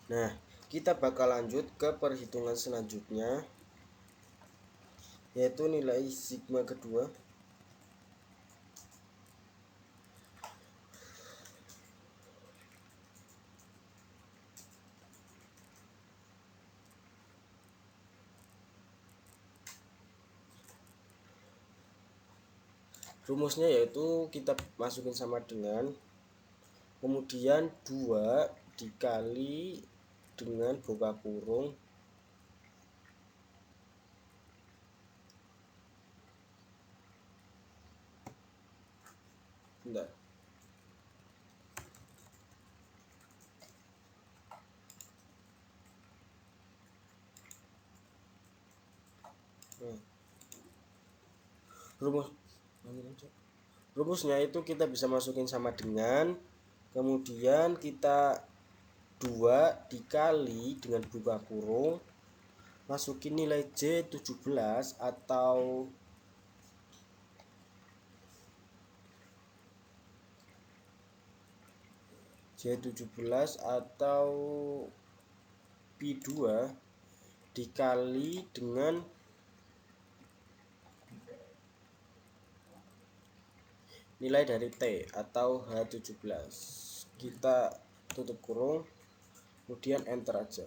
Speaker 1: Nah, kita bakal lanjut ke perhitungan selanjutnya, yaitu nilai sigma kedua. Rumusnya yaitu kita masukin sama dengan, kemudian 2 dikali dengan buka kurung bentar. Rumusnya itu kita bisa masukin sama dengan, kemudian kita 2 dikali dengan buka kurung, masukin nilai J17 atau Pi2 dikali dengan nilai dari T atau H17. Kita tutup kurung, kemudian enter aja.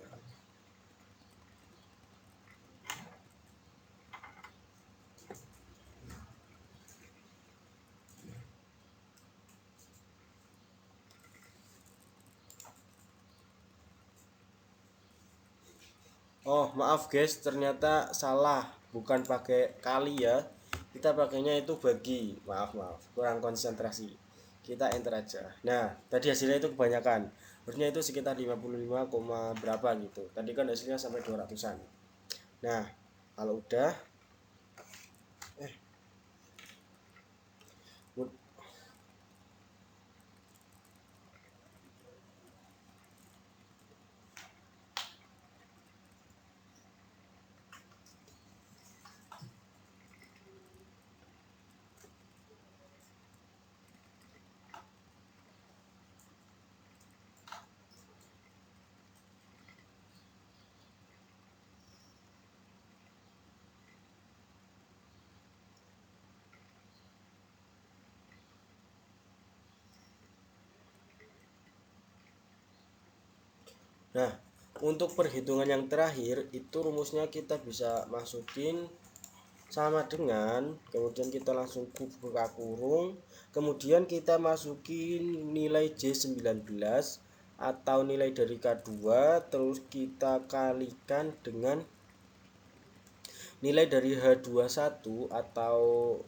Speaker 1: Oh, maaf guys, ternyata salah, bukan pakai kali ya. Kita pakainya itu bagi. Maaf, kurang konsentrasi. Kita enter aja. Nah, tadi hasilnya itu kebanyakan. Harusnya itu sekitar 55, berapa gitu. Tadi kan hasilnya sampai 200-an. Nah, kalau udah Nah, untuk perhitungan yang terakhir itu rumusnya kita bisa masukin sama dengan, kemudian kita langsung buka kurung, kemudian kita masukin nilai J19 atau nilai dari K2, terus kita kalikan dengan nilai dari H21 atau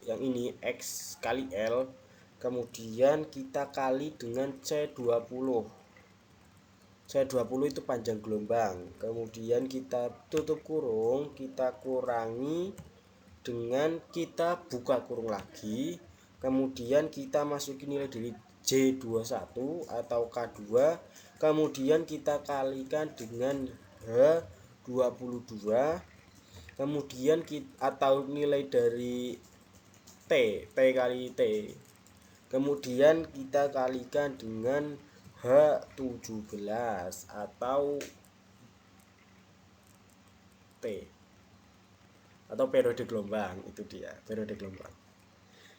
Speaker 1: yang ini X kali L, kemudian kita kali dengan C20. C20 itu panjang gelombang, kemudian kita tutup kurung, kita kurangi dengan kita buka kurung lagi, kemudian kita masukin nilai dari J21 atau K2, kemudian kita kalikan dengan H22, kemudian kita, atau nilai dari T kali T, kemudian kita kalikan dengan H17 atau T. atau periode gelombang. Itu dia, periode gelombang.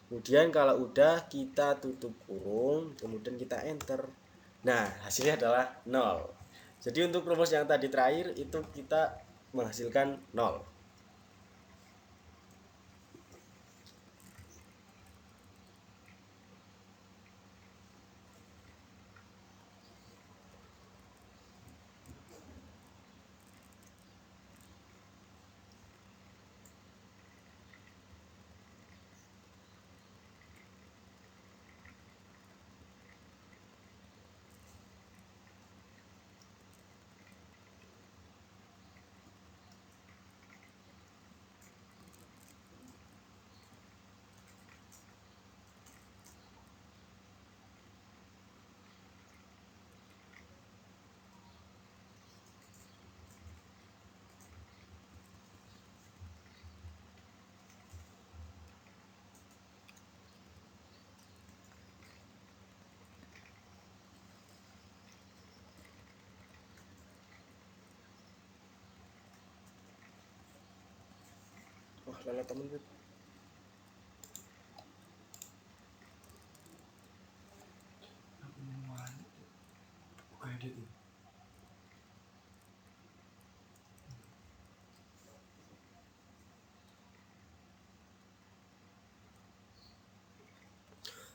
Speaker 1: Kemudian kalau udah kita tutup kurung, kemudian kita enter. Nah, hasilnya adalah 0. Jadi untuk rumus yang tadi terakhir itu kita menghasilkan 0. Wah, lala temen gue.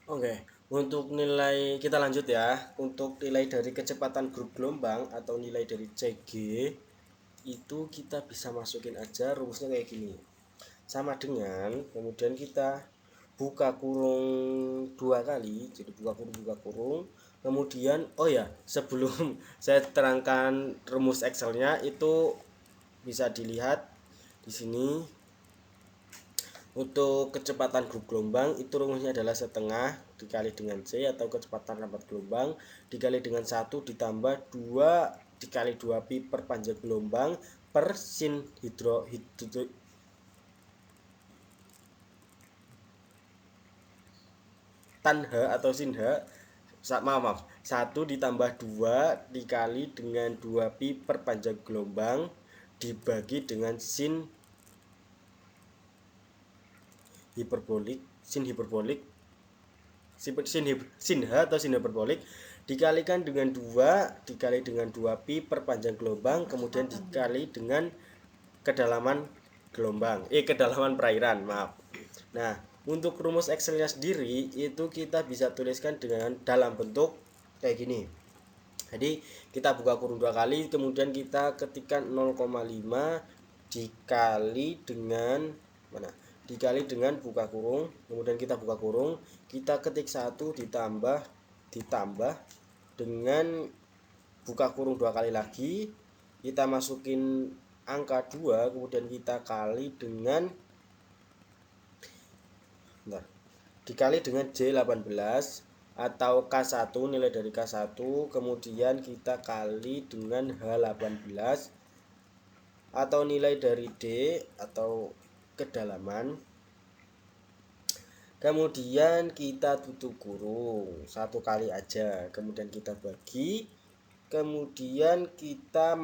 Speaker 1: Oke, untuk nilai kita lanjut ya. Untuk nilai dari kecepatan grup gelombang atau nilai dari CG itu kita bisa masukin aja rumusnya kayak gini. Sama dengan kemudian kita buka kurung 2 kali, jadi buka kurung. Kemudian oh ya, sebelum saya terangkan rumus Excelnya itu bisa dilihat di sini. Untuk kecepatan grup gelombang itu rumusnya adalah setengah dikali dengan C atau kecepatan rampat gelombang dikali dengan 1 ditambah 2 dikali 2 pi per panjang gelombang per sin tan H atau sin H. Maaf 1 ditambah 2 dikali dengan 2 pi per panjang gelombang dibagi dengan sin hiperbolik sin H atau sin hiperbolik dikalikan dengan 2 dikali dengan 2 pi per panjang gelombang kemudian dikali dengan kedalaman kedalaman perairan, maaf. Nah, untuk rumus Excelnya sendiri itu kita bisa tuliskan dengan dalam bentuk kayak gini. Jadi kita buka kurung 2 kali, kemudian kita ketikkan 0,5 dikali dengan dikali dengan buka kurung, kemudian kita buka kurung, kita ketik 1 ditambah dengan buka kurung 2 kali lagi, kita masukin angka 2, kemudian kita kali dengan dikali dengan J18 atau K1, nilai dari K1, kemudian kita kali dengan H18 atau nilai dari D atau kedalaman, kemudian kita tutup kurung 1 kali aja, kemudian kita bagi, kemudian kita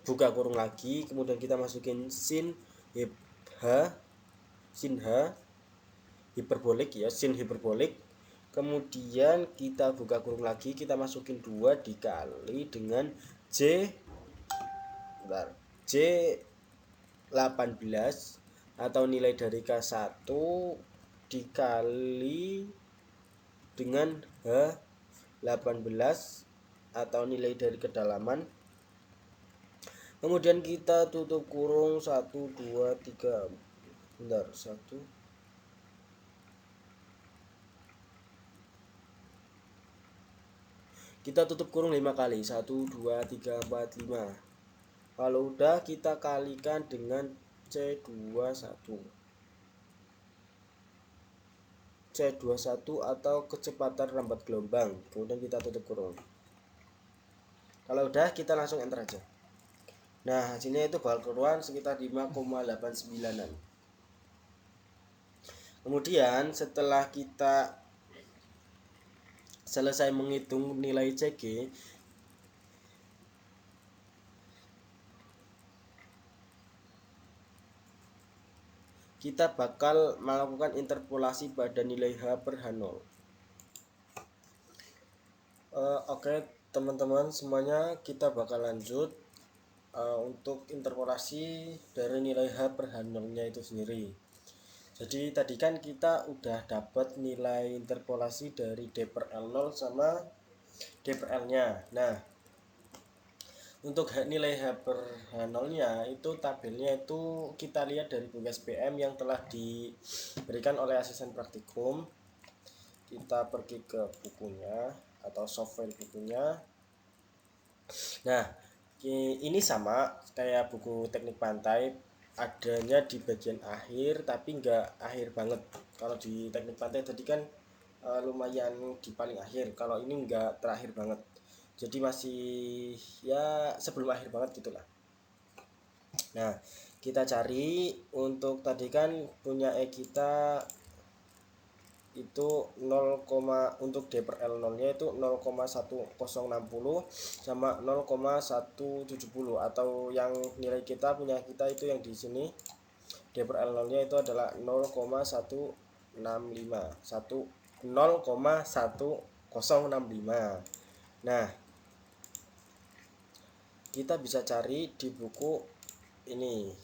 Speaker 1: buka kurung lagi, kemudian kita masukin sin H hiperbolik ya, sin hiperbolik, kemudian kita buka kurung lagi, kita masukin 2 dikali dengan J18 atau nilai dari K1 dikali dengan H18 atau nilai dari kedalaman, kemudian kita tutup kurung 1 2 3 kita tutup kurung 5 kali, 1 2 3 4 5. Kalau udah kita kalikan dengan C21 atau kecepatan rambat gelombang, kemudian kita tutup kurung. Kalau udah kita langsung enter aja. Nah, hasilnya itu bakal keluar sekitar 5,89an. Kemudian setelah kita selesai menghitung nilai CG, kita bakal melakukan interpolasi pada nilai H per H0. Oke teman-teman semuanya, kita bakal lanjut untuk interpolasi dari nilai H per H0 nya itu sendiri. Jadi tadi kan kita udah dapat nilai interpolasi dari D per L0 sama D per L nya. Nah untuk nilai H per H0 nya itu tabelnya itu kita lihat dari buku SPM yang telah diberikan oleh asisten praktikum. Kita pergi ke bukunya atau software bukunya. Nah ini sama kayak buku teknik pantai, adanya di bagian akhir tapi enggak akhir banget. Kalau di teknik pantai tadi kan lumayan di paling akhir, kalau ini enggak terakhir banget, jadi masih ya sebelum akhir banget gitulah. Nah kita cari untuk tadi kan punya kita itu 0, untuk D per L0 nya itu 0,1060 sama 0,170, atau yang nilai kita punya kita itu yang di sini D per L0 nya itu adalah 0,165 0,1065. Nah kita bisa cari di buku ini.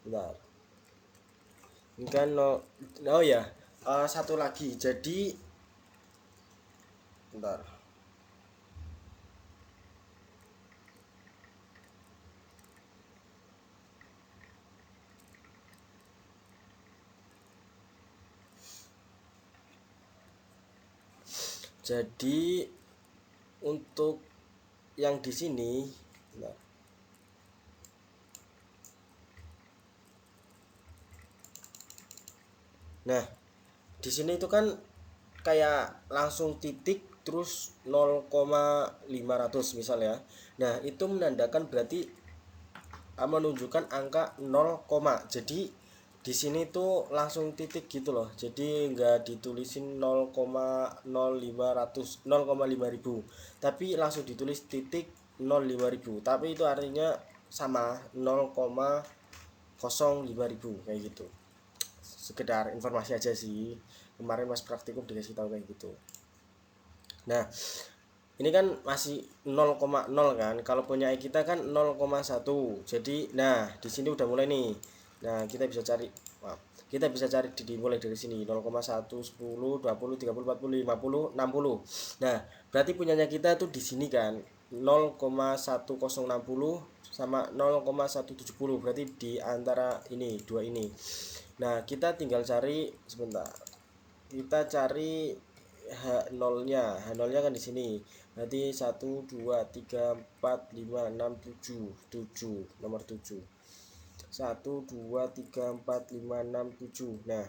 Speaker 1: Bentar, ini kan oh ya, satu lagi. Jadi bentar, jadi untuk yang di sini, bentar. Nah di sini itu kan kayak langsung titik terus 0,500 misal ya. Nah itu menandakan berarti menunjukkan angka 0, jadi di sini tuh langsung titik gitu loh, jadi nggak ditulisin 0,0500 0,5000, tapi langsung ditulis titik 0,5000, tapi itu artinya sama 0,05000 kayak gitu. Sekedar informasi aja sih, kemarin pas praktikum dikasih tahu kayak gitu. Nah ini kan masih 0,0 kan, kalau punya kita kan 0,1. Jadi nah di sini udah mulai nih. Nah kita bisa cari, kita bisa cari dimulai dari sini 0,1, 10, 20, 30, 40, 50, 60. Nah berarti punyanya kita tuh di sini kan 0,1060 sama 0,170, berarti di antara ini dua ini. Nah kita tinggal cari, sebentar, kita cari H0 nya. H0 nya kan di sini. Berarti 1 2 3 4 5 6 7, 7 nomor 7. 1 2 3 4 5 6 7. Nah,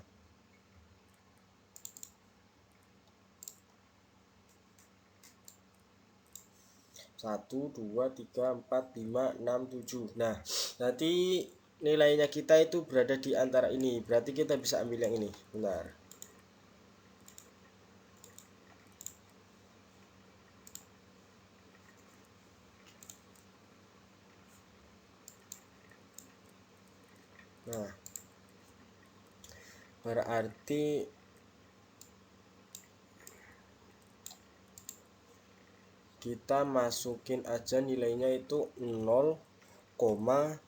Speaker 1: 1 2 3 4 5 6 7. Nah, berarti nilainya kita itu berada di antara ini. Berarti kita bisa ambil yang ini. Benar. Nah, berarti kita masukin aja nilainya itu 0, 9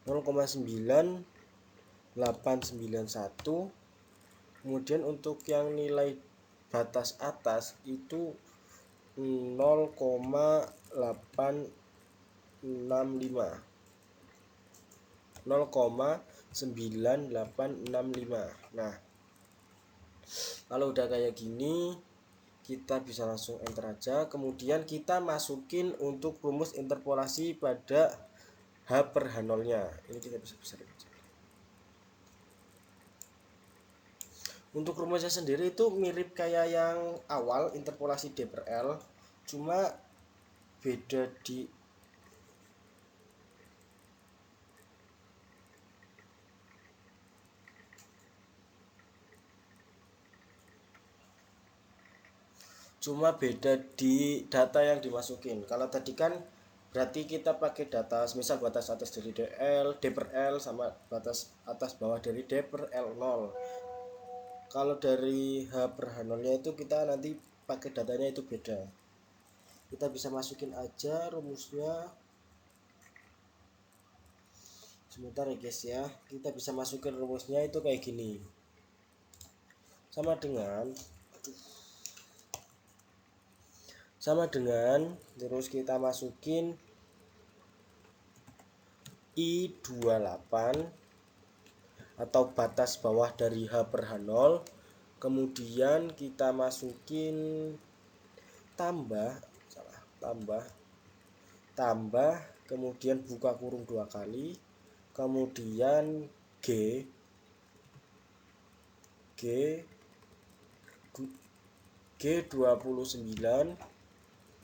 Speaker 1: 0,9891. Kemudian untuk yang nilai batas atas itu 0,865 0,9865. Nah kalau udah kayak gini kita bisa langsung enter aja. Kemudian kita masukin untuk rumus interpolasi pada H per H0 nya. Ini kita bisa besarin aja. Untuk rumusnya sendiri itu mirip kayak yang awal interpolasi D per L, cuma beda di cuma beda di data yang dimasukin. Kalau tadi kan berarti kita pakai data misal batas atas dari D per L sama batas atas bawah dari D per L0. Kalau dari H per H0 nya itu kita nanti pakai datanya itu beda. Kita bisa masukin aja rumusnya. Sebentar ya guys ya, kita bisa masukin rumusnya itu kayak gini, sama dengan terus kita masukin I28 atau batas bawah dari H per H0, kemudian kita masukin tambah kemudian buka kurung 2 kali, kemudian G G29,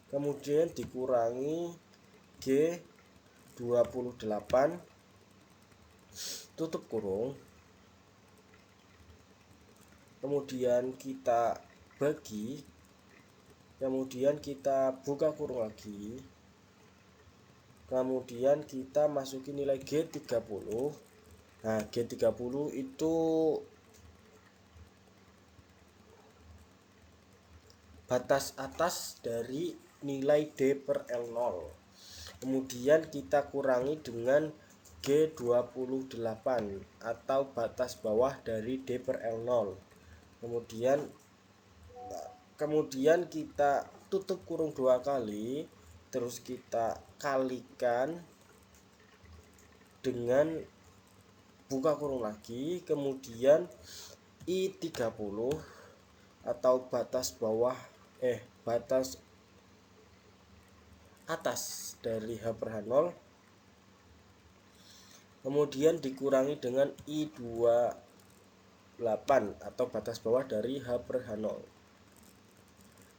Speaker 1: kemudian dikurangi G28, tutup kurung, kemudian kita bagi, kemudian kita buka kurung lagi, kemudian kita masukin nilai G30. Nah, G30 itu batas atas dari nilai D per L0. Kemudian kita kurangi dengan G28 atau batas bawah dari D per L0. Kemudian kita tutup kurung 2 kali, terus kita kalikan dengan buka kurung lagi, kemudian I30 atau batas atas dari H per H0, kemudian dikurangi dengan I28 atau batas bawah dari H per H0,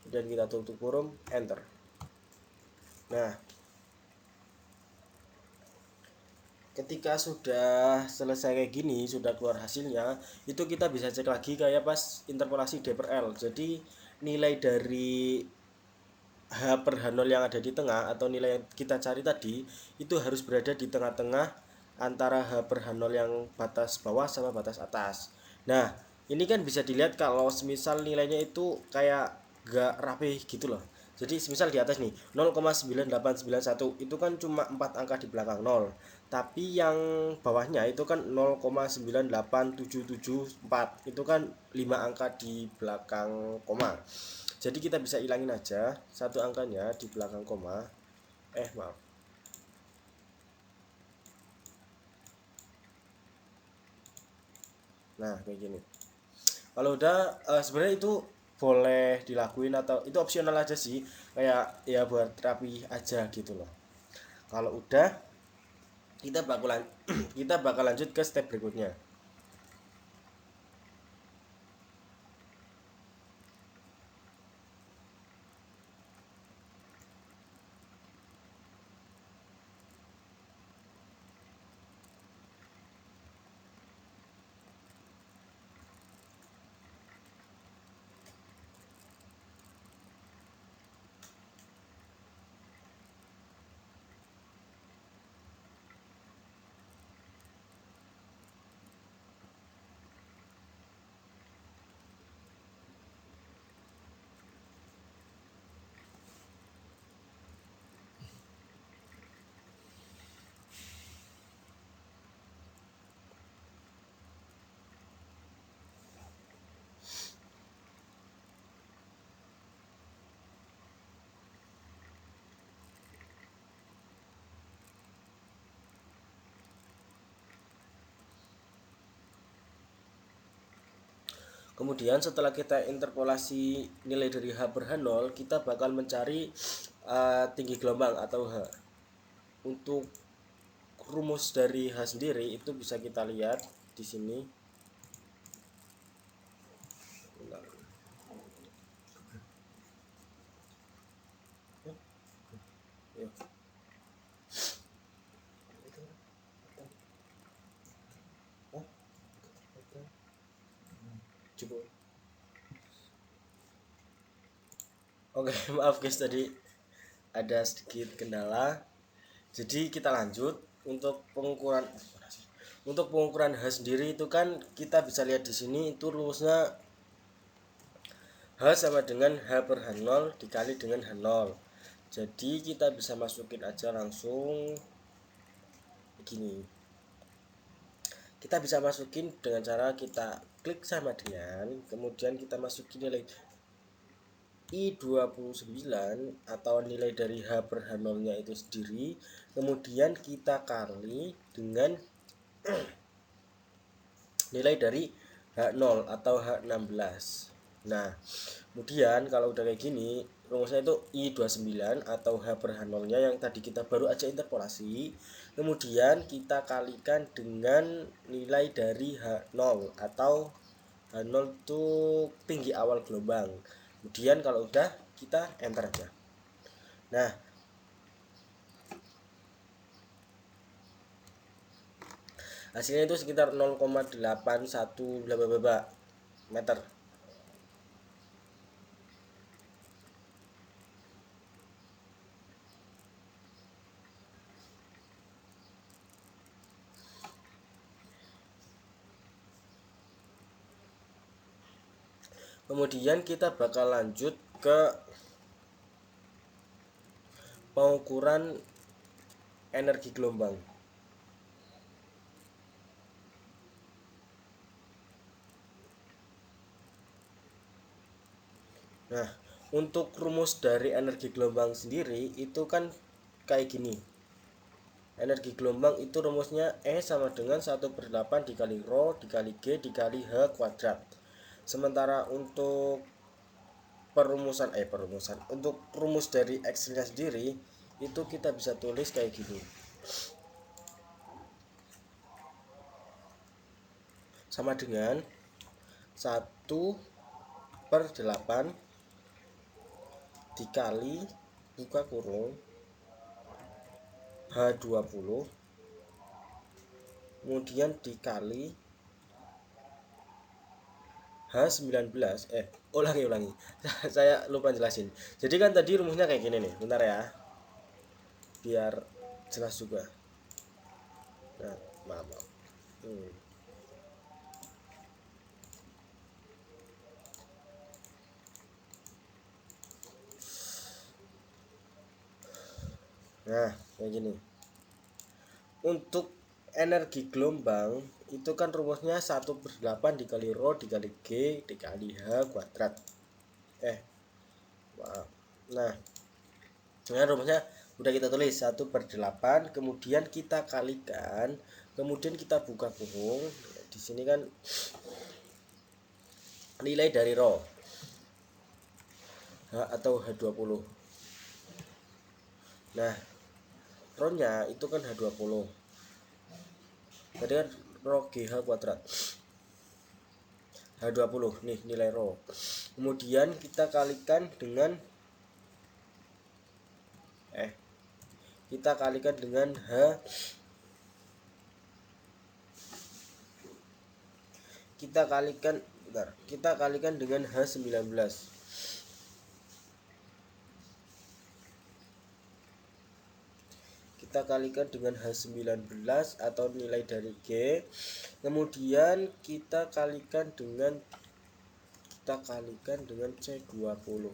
Speaker 1: dan kita tutup kurung, enter. Nah, ketika sudah selesai kayak gini, sudah keluar hasilnya, itu kita bisa cek lagi kayak pas interpolasi D per L. Jadi nilai dari H per H0 yang ada di tengah atau nilai yang kita cari tadi itu harus berada di tengah-tengah antara H per H0 yang batas bawah sama batas atas. Nah, ini kan bisa dilihat kalau semisal nilainya itu kayak gak rapi gitu loh. Jadi semisal di atas nih 0,9891 itu kan cuma 4 angka di belakang 0. Tapi yang bawahnya itu kan 0,98774 itu kan 5 angka di belakang koma. Jadi kita bisa ilangin aja satu angkanya di belakang koma. Maaf. Nah, kayak gini. Kalau udah sebenarnya itu boleh dilakuin atau itu opsional aja sih, kayak ya buat rapi aja gitu loh. Kalau udah kita bakal lanjut ke step berikutnya. Kemudian setelah kita interpolasi nilai dari H per H0, kita bakal mencari tinggi gelombang atau H. Untuk rumus dari H sendiri itu bisa kita lihat di sini. Coba. Oke, maaf guys, tadi ada sedikit kendala. Jadi kita lanjut untuk pengukuran. Untuk pengukuran H sendiri itu kan kita bisa lihat di sini itu rumusnya H sama dengan H per H0 dikali dengan H0. Jadi kita bisa masukin aja langsung begini. Kita bisa masukin dengan cara kita klik sama dengan, kemudian kita masukin nilai I29 atau nilai dari H per H0 nya itu sendiri, kemudian kita kali dengan nilai dari H0 atau H16. Nah, kemudian kalau udah kayak gini, rumusnya itu I29 atau H per H0 nya yang tadi kita baru aja interpolasi, kemudian kita kalikan dengan nilai dari H0 atau H0 itu tinggi awal gelombang. Kemudian kalau udah kita enter aja. Nah, hasilnya itu sekitar 0,81 bla bla bla meter. Kemudian kita bakal lanjut ke pengukuran energi gelombang. Nah, untuk rumus dari energi gelombang sendiri itu kan kayak gini. Energi gelombang itu rumusnya E sama dengan 1/8 dikali Rho dikali G dikali H kuadrat. Sementara untuk perumusan untuk rumus dari X-nya sendiri itu kita bisa tulis kayak gini. Sama dengan 1/8 dikali buka kurung H20 kemudian dikali H19 ulangi saya lupa jelasin. Jadi kan tadi rumusnya kayak gini nih, bentar ya biar jelas juga. Nah, maaf. Nah, kayak gini. Untuk energi gelombang itu kan rumusnya 1/8 dikali Rho dikali G dikali H kuadrat. Maaf. Nah, rumusnya udah kita tulis 1/8, kemudian kita kalikan, kemudian kita buka kurung. Di sini kan nilai dari Rho H atau H20. Nah, Rho-nya itu kan H20. Tadi kan Rho GH kuadrat. H20 nih nilai Rho. Kemudian kita kalikan dengan H, kita kalikan dengan H19. Kita kalikan dengan H19 atau nilai dari G, kemudian kita kalikan dengan C20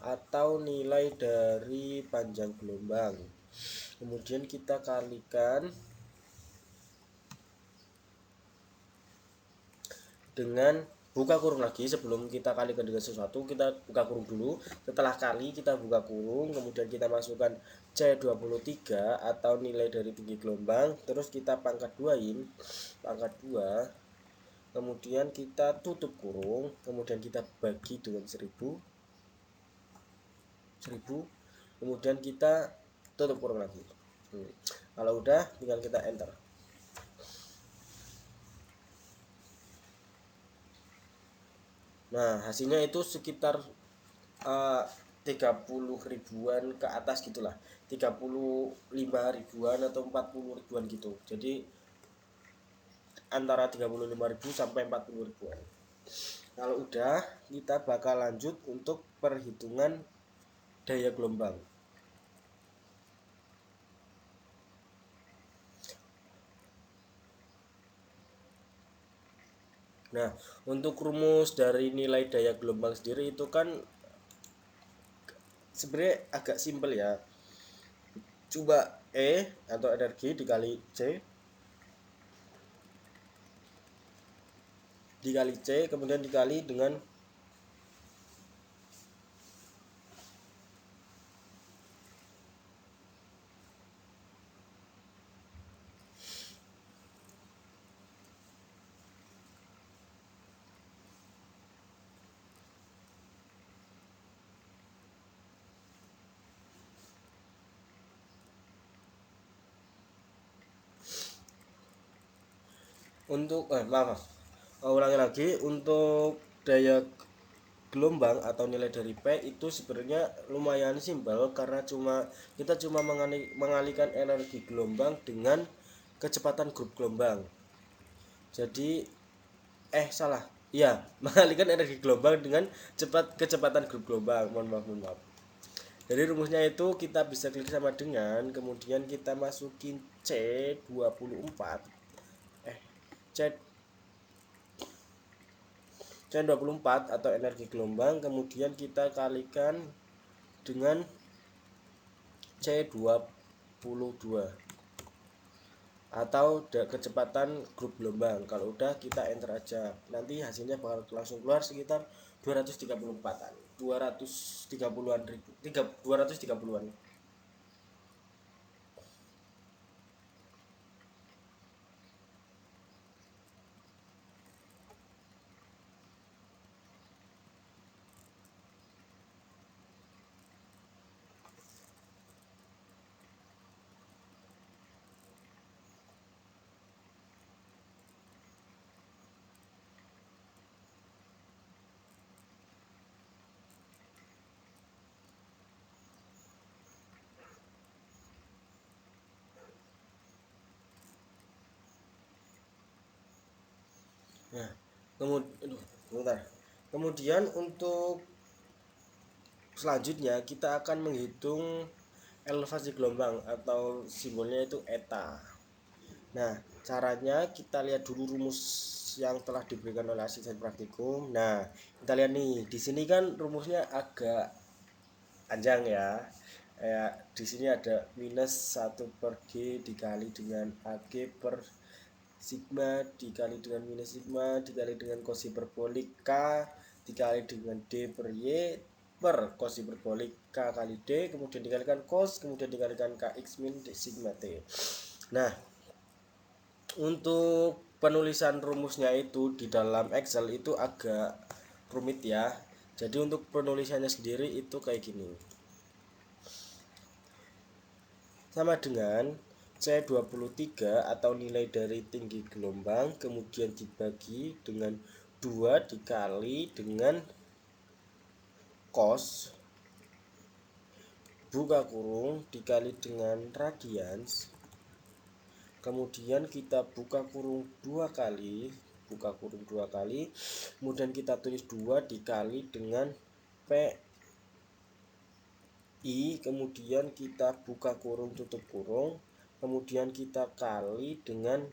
Speaker 1: atau nilai dari panjang gelombang, kemudian kita kalikan dengan buka kurung lagi. Sebelum kita kalikan dengan sesuatu, kita buka kurung dulu. Setelah kali kita buka kurung, kemudian kita masukkan C23 atau nilai dari tinggi gelombang, terus kita pangkat 2, kemudian kita tutup kurung, kemudian kita bagi dengan 1000, kemudian kita tutup kurung lagi. Kalau udah tinggal kita enter. Nah, hasilnya itu sekitar 30 ribuan ke atas gitulah, 35 ribuan atau 40 ribuan gitu. Jadi antara 35.000 sampai 40 ribuan. Kalau udah, kita bakal lanjut untuk perhitungan daya gelombang. Nah, untuk rumus dari nilai daya gelombang sendiri itu kan sebenarnya agak simpel ya. Coba E atau energi dikali C kemudian dikali dengan untuk maaf, ulangi lagi. Untuk daya gelombang atau nilai dari P itu sebenarnya lumayan simpel karena kita cuma mengalihkan energi gelombang dengan kecepatan grup gelombang. Jadi salah. Iya, mengalihkan energi gelombang dengan kecepatan grup gelombang. Mohon maaf. Jadi rumusnya itu kita bisa klik sama dengan kemudian kita masukin C24 C C24 atau energi gelombang, kemudian kita kalikan dengan C22 atau kecepatan grup gelombang. Kalau udah kita enter aja. Nanti hasilnya bakal langsung keluar sekitar 234-an. 230-an ribu. 230-an. Nah, kemudian untuk selanjutnya kita akan menghitung elevasi gelombang atau simbolnya itu eta. Nah, caranya kita lihat dulu rumus yang telah diberikan oleh asisten praktikum. Nah, kita lihat nih, di sini kan rumusnya agak panjang ya. Di sini ada minus 1 per G dikali dengan AG per sigma dikali dengan minus sigma dikali dengan cos hiperbolik K dikali dengan D per Y per cos hiperbolik K kali D kemudian dikalikan cos kemudian dikalikan KX min sigma T. Nah, untuk penulisan rumusnya itu di dalam Excel itu agak rumit ya. Jadi untuk penulisannya sendiri itu kayak gini. Sama dengan C23 atau nilai dari tinggi gelombang kemudian dibagi dengan 2 dikali dengan cos buka kurung dikali dengan radians, kemudian kita buka kurung 2 kali, kemudian kita tulis 2 dikali dengan P I, kemudian kita buka kurung tutup kurung, kemudian kita kali dengan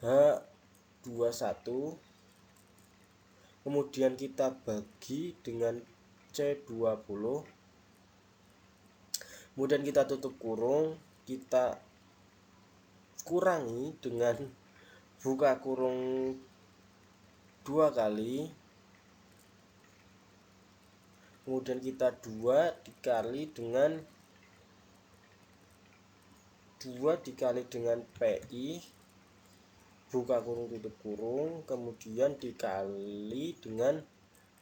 Speaker 1: H21, kemudian kita bagi dengan C20, kemudian kita tutup kurung, kita kurangi dengan buka kurung 2 kali, kemudian kita 2 dikali dengan PI buka kurung tutup kurung, kemudian dikali dengan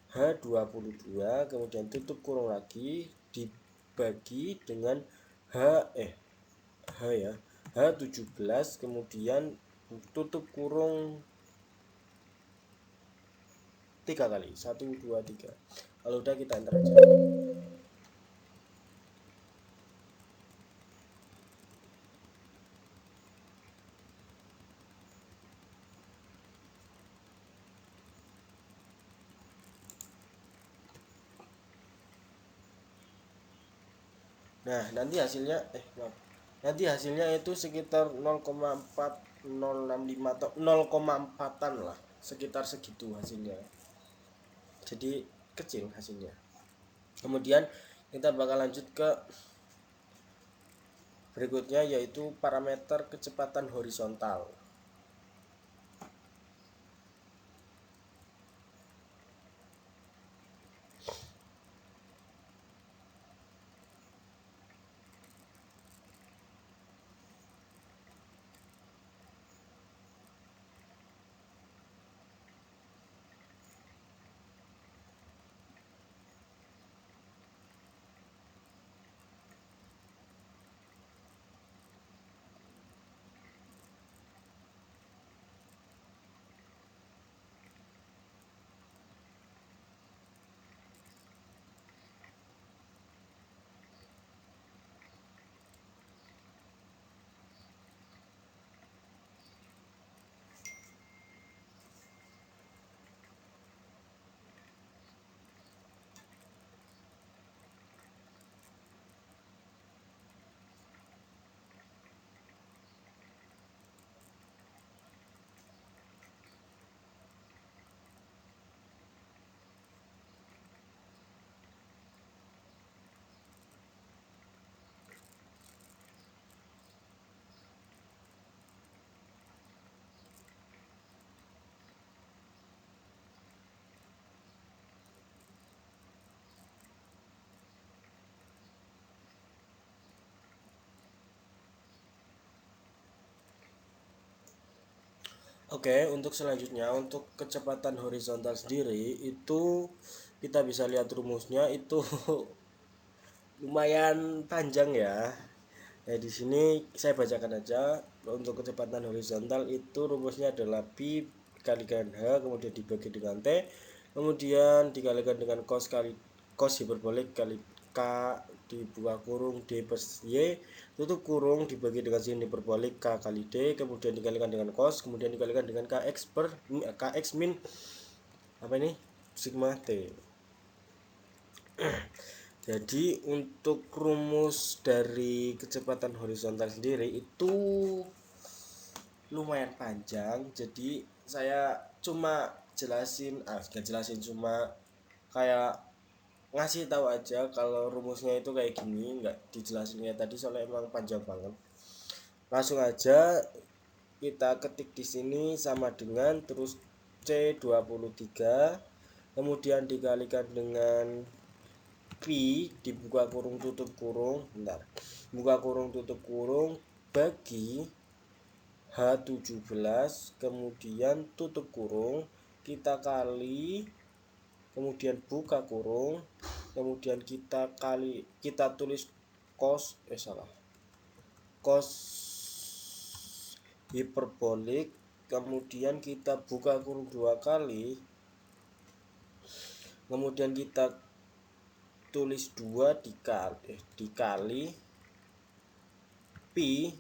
Speaker 1: H22, kemudian tutup kurung lagi dibagi dengan H17, kemudian tutup kurung 3 kali, 1 2 3. Kalau udah kita enter aja. Nah, nanti hasilnya itu sekitar 0,4065 atau 0,4-an lah, sekitar segitu hasilnya. Jadi kecil hasilnya. Kemudian kita bakal lanjut ke berikutnya, yaitu parameter kecepatan horizontal. Oke, untuk selanjutnya, untuk kecepatan horizontal sendiri itu kita bisa lihat rumusnya itu lumayan panjang ya. Nah, di sini saya bacakan aja. Untuk kecepatan horizontal itu rumusnya adalah pi dikalikan h, kemudian dibagi dengan t, kemudian dikalikan dengan cos hiperbolik kali k dibuka kurung d plus y tutup kurung dibagi dengan sin hiperbolik k kali d, kemudian dikalikan dengan cos, kemudian dikalikan dengan kx min apa ini sigma t. Jadi untuk rumus dari kecepatan horizontal sendiri itu lumayan panjang, jadi saya cuma cuma kayak ngasih tahu aja kalau rumusnya itu kayak gini, nggak dijelasin kayak tadi soalnya emang panjang banget. Langsung aja kita ketik di sini sama dengan terus C23, kemudian dikalikan dengan pi dibuka kurung tutup kurung, buka kurung tutup kurung bagi H17, kemudian tutup kurung, kita kali, kemudian buka kurung, kemudian kita tulis cos hiperbolik, kemudian kita buka kurung 2 kali, kemudian kita tulis 2 dikali pi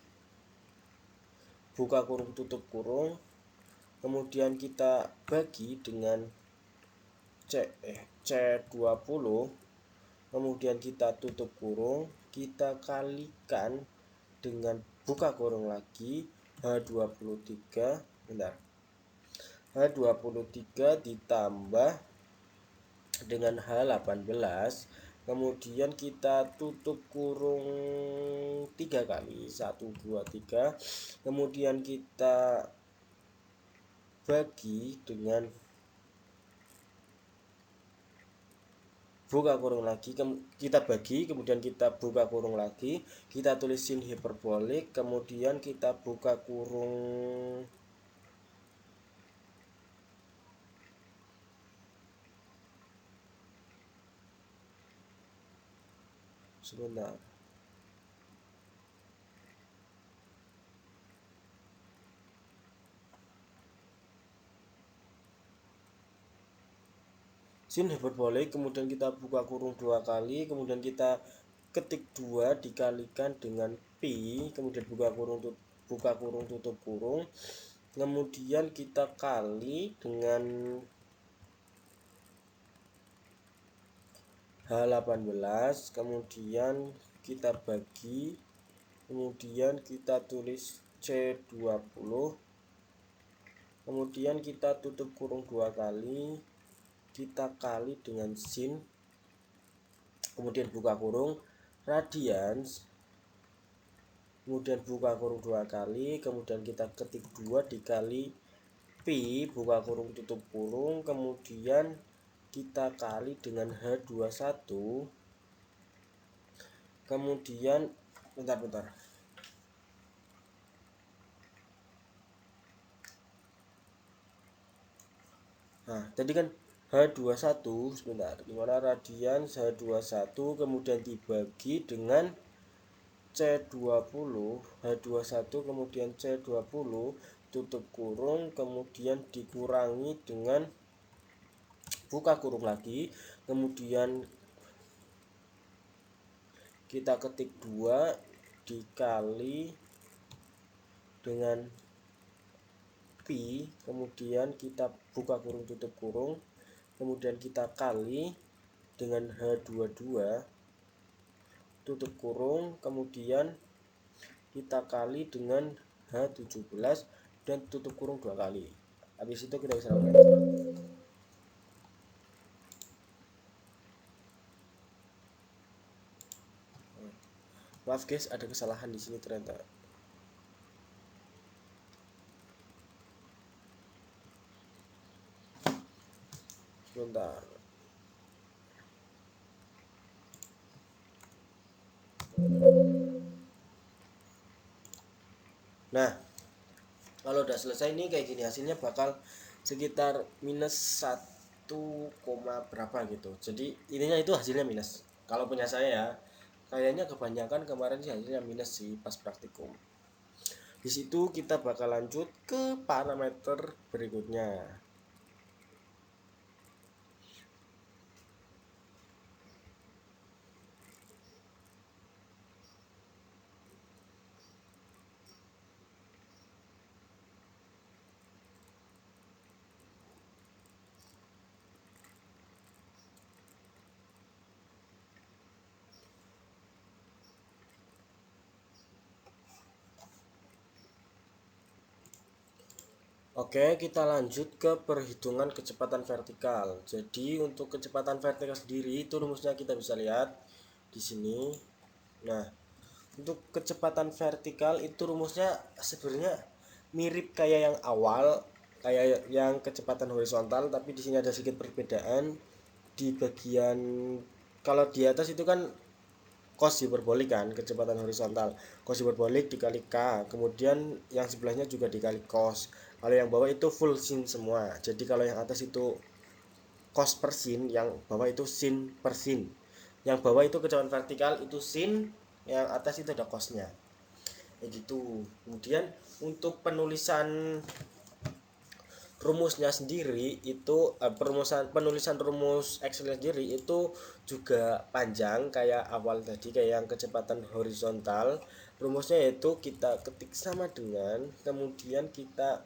Speaker 1: buka kurung tutup kurung, kemudian kita bagi dengan C20, kemudian kita tutup kurung, kita kalikan dengan buka kurung lagi H23, H23 ditambah dengan H18, kemudian kita tutup kurung 3 kali, 1 2 3, kemudian kita bagi dengan buka kurung lagi, kita bagi, kemudian kita buka kurung lagi, kita tulis sin hiperbolik, kemudian kita buka kurung sebentar. Sin hiperbolik, kemudian kita buka kurung 2 kali, kemudian kita ketik 2 dikalikan dengan pi, kemudian buka kurung tutup kurung, kemudian kita kali dengan H18, kemudian kita bagi, kemudian kita tulis C20, kemudian kita tutup kurung 2 kali, kita kali dengan sin, kemudian buka kurung, radians, kemudian buka kurung 2 kali, kemudian kita ketik 2 dikali pi, buka kurung tutup kurung, kemudian kita kali dengan H21, kemudian bentar. Nah, tadi kan H21 sebentar, dimana radian H21 kemudian dibagi dengan C20, H21 kemudian C20 tutup kurung, kemudian dikurangi dengan buka kurung lagi, kemudian kita ketik 2 dikali dengan pi, kemudian kita buka kurung tutup kurung, kemudian kita kali dengan H22 tutup kurung, kemudian kita kali dengan H17 dan tutup kurung 2 kali. Habis itu kita bisa lakukan. Maaf guys, ada kesalahan di sini ternyata. Sebentar. Nah, kalau udah selesai ini kayak gini, hasilnya bakal sekitar minus 1, berapa gitu. Jadi intinya itu hasilnya minus. Kalau punya saya ya, kayaknya kebanyakan kemarin sih hasilnya minus sih pas praktikum. Di situ kita bakal lanjut ke parameter berikutnya. Oke, kita lanjut ke perhitungan kecepatan vertikal. Jadi untuk kecepatan vertikal sendiri itu rumusnya kita bisa lihat di sini. Nah, untuk kecepatan vertikal itu rumusnya sebenarnya mirip kayak yang awal, kayak yang kecepatan horizontal, tapi di sini ada sedikit perbedaan di bagian, kalau di atas itu kan cos hiperbolik kan, kecepatan horizontal cos hiperbolik dikali k, kemudian yang sebelahnya juga dikali cos. Kalau yang bawah itu full sin semua, jadi kalau yang atas itu cos per sin, yang bawah itu sin per sin. Yang bawah itu kecepatan vertikal itu sin, yang atas itu ada cosnya kayak gitu. Kemudian untuk penulisan rumusnya sendiri itu penulisan rumus Excel sendiri itu juga panjang kayak awal tadi, kayak yang kecepatan horizontal. Rumusnya yaitu kita ketik sama dengan, kemudian kita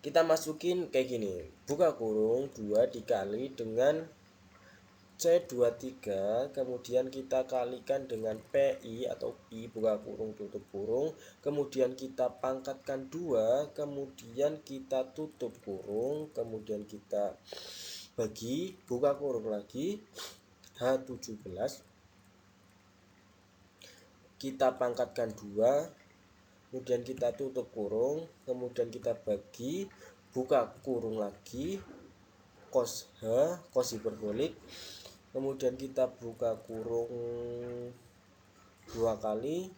Speaker 1: kita masukin kayak gini, buka kurung 2 dikali dengan C23, kemudian kita kalikan dengan PI atau Pi, buka kurung tutup kurung, kemudian kita pangkatkan 2, kemudian kita tutup kurung, kemudian kita bagi, buka kurung lagi, H17, kita pangkatkan 2, kemudian kita tutup kurung, kemudian kita bagi, buka kurung lagi, cos H, cos hiperbolik, kemudian kita buka kurung 2 kali,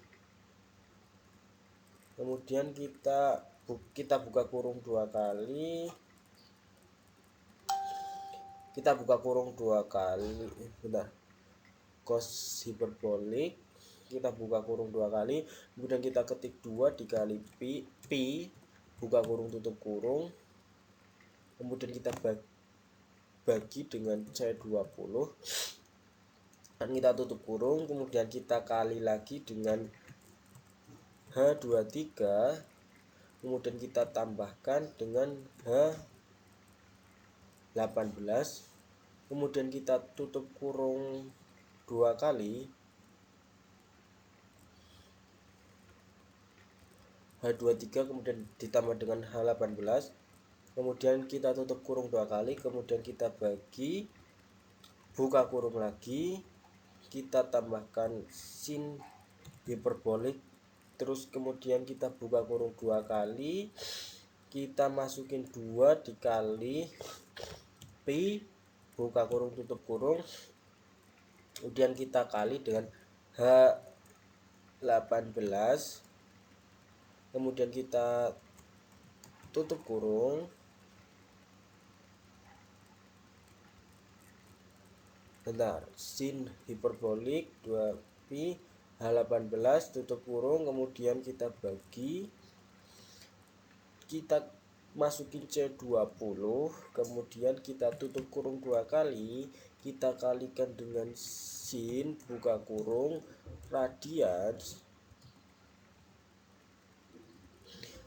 Speaker 1: kemudian kita buka kurung 2 kali, bentar, cos hiperbolik, kita buka kurung 2 kali, kemudian kita ketik 2 dikali pi, buka kurung tutup kurung, kemudian kita bagi dengan C20 dan kita tutup kurung, kemudian kita kali lagi dengan H23, kemudian kita tambahkan dengan H18, kemudian kita tutup kurung 2 kali H23 kemudian ditambah dengan H18, kemudian kita tutup kurung 2 kali, kemudian kita bagi, buka kurung lagi, kita tambahkan sin hiperbolik, terus kemudian kita buka kurung 2 kali, kita masukin 2 dikali pi, buka kurung tutup kurung, kemudian kita kali dengan H18, kemudian kita tutup kurung, bentar, sin hiperbolik 2pi H18 tutup kurung, kemudian kita bagi, kita masukin C20, kemudian kita tutup kurung 2 kali, kita kalikan dengan sin, buka kurung, radians,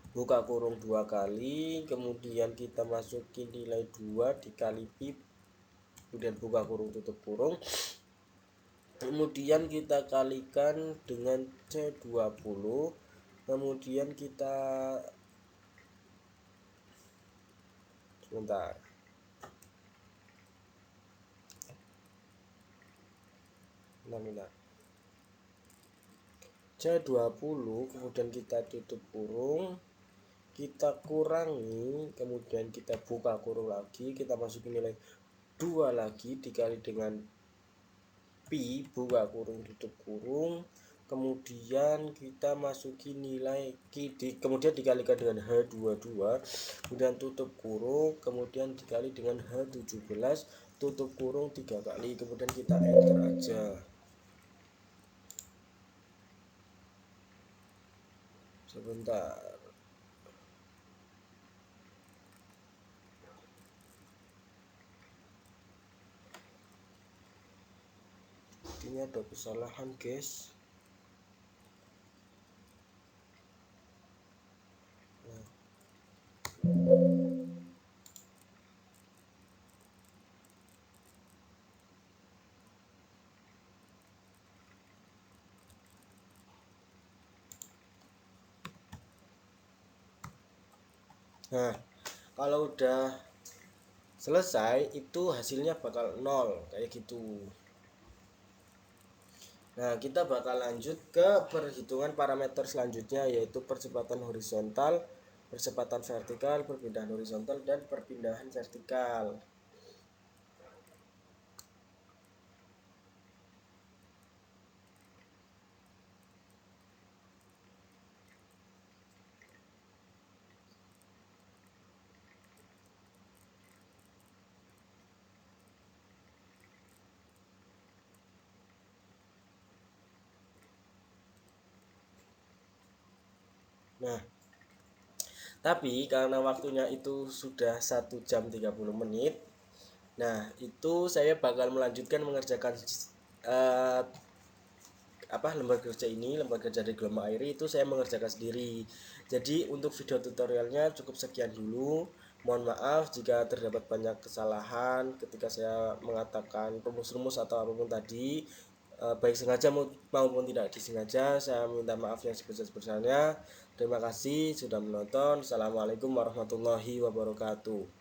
Speaker 1: buka kurung 2 kali, kemudian kita masukin nilai 2 dikali pi, kemudian buka kurung tutup kurung, kemudian kita kalikan dengan C20, kemudian kita sebentar, C20, kemudian kita tutup kurung, kita kurangi, kemudian kita buka kurung lagi, kita masukin nilai 2 lagi dikali dengan pi, buka kurung tutup kurung, kemudian kita masukin nilai kemudian dikalikan dengan H22, kemudian tutup kurung, kemudian dikali dengan H17, tutup kurung 3 kali, kemudian kita enter aja. Sebentar, ini ada kesalahan guys. Nah, kalau udah selesai itu hasilnya bakal 0 kayak gitu. Nah, kita bakal lanjut ke perhitungan parameter selanjutnya, yaitu percepatan horizontal, percepatan vertikal, perpindahan horizontal, dan perpindahan vertikal. Nah, tapi karena waktunya itu sudah 1 jam 30 menit, nah itu saya bakal melanjutkan mengerjakan lembar kerja ini, lembar kerja dari gelombang air itu saya mengerjakan sendiri. Jadi untuk video tutorialnya cukup sekian dulu. Mohon maaf jika terdapat banyak kesalahan ketika saya mengatakan rumus-rumus atau apapun tadi, baik sengaja maupun tidak disengaja. Saya minta maaf yang sebesar-besarnya. Terima kasih sudah menonton. Assalamualaikum warahmatullahi wabarakatuh.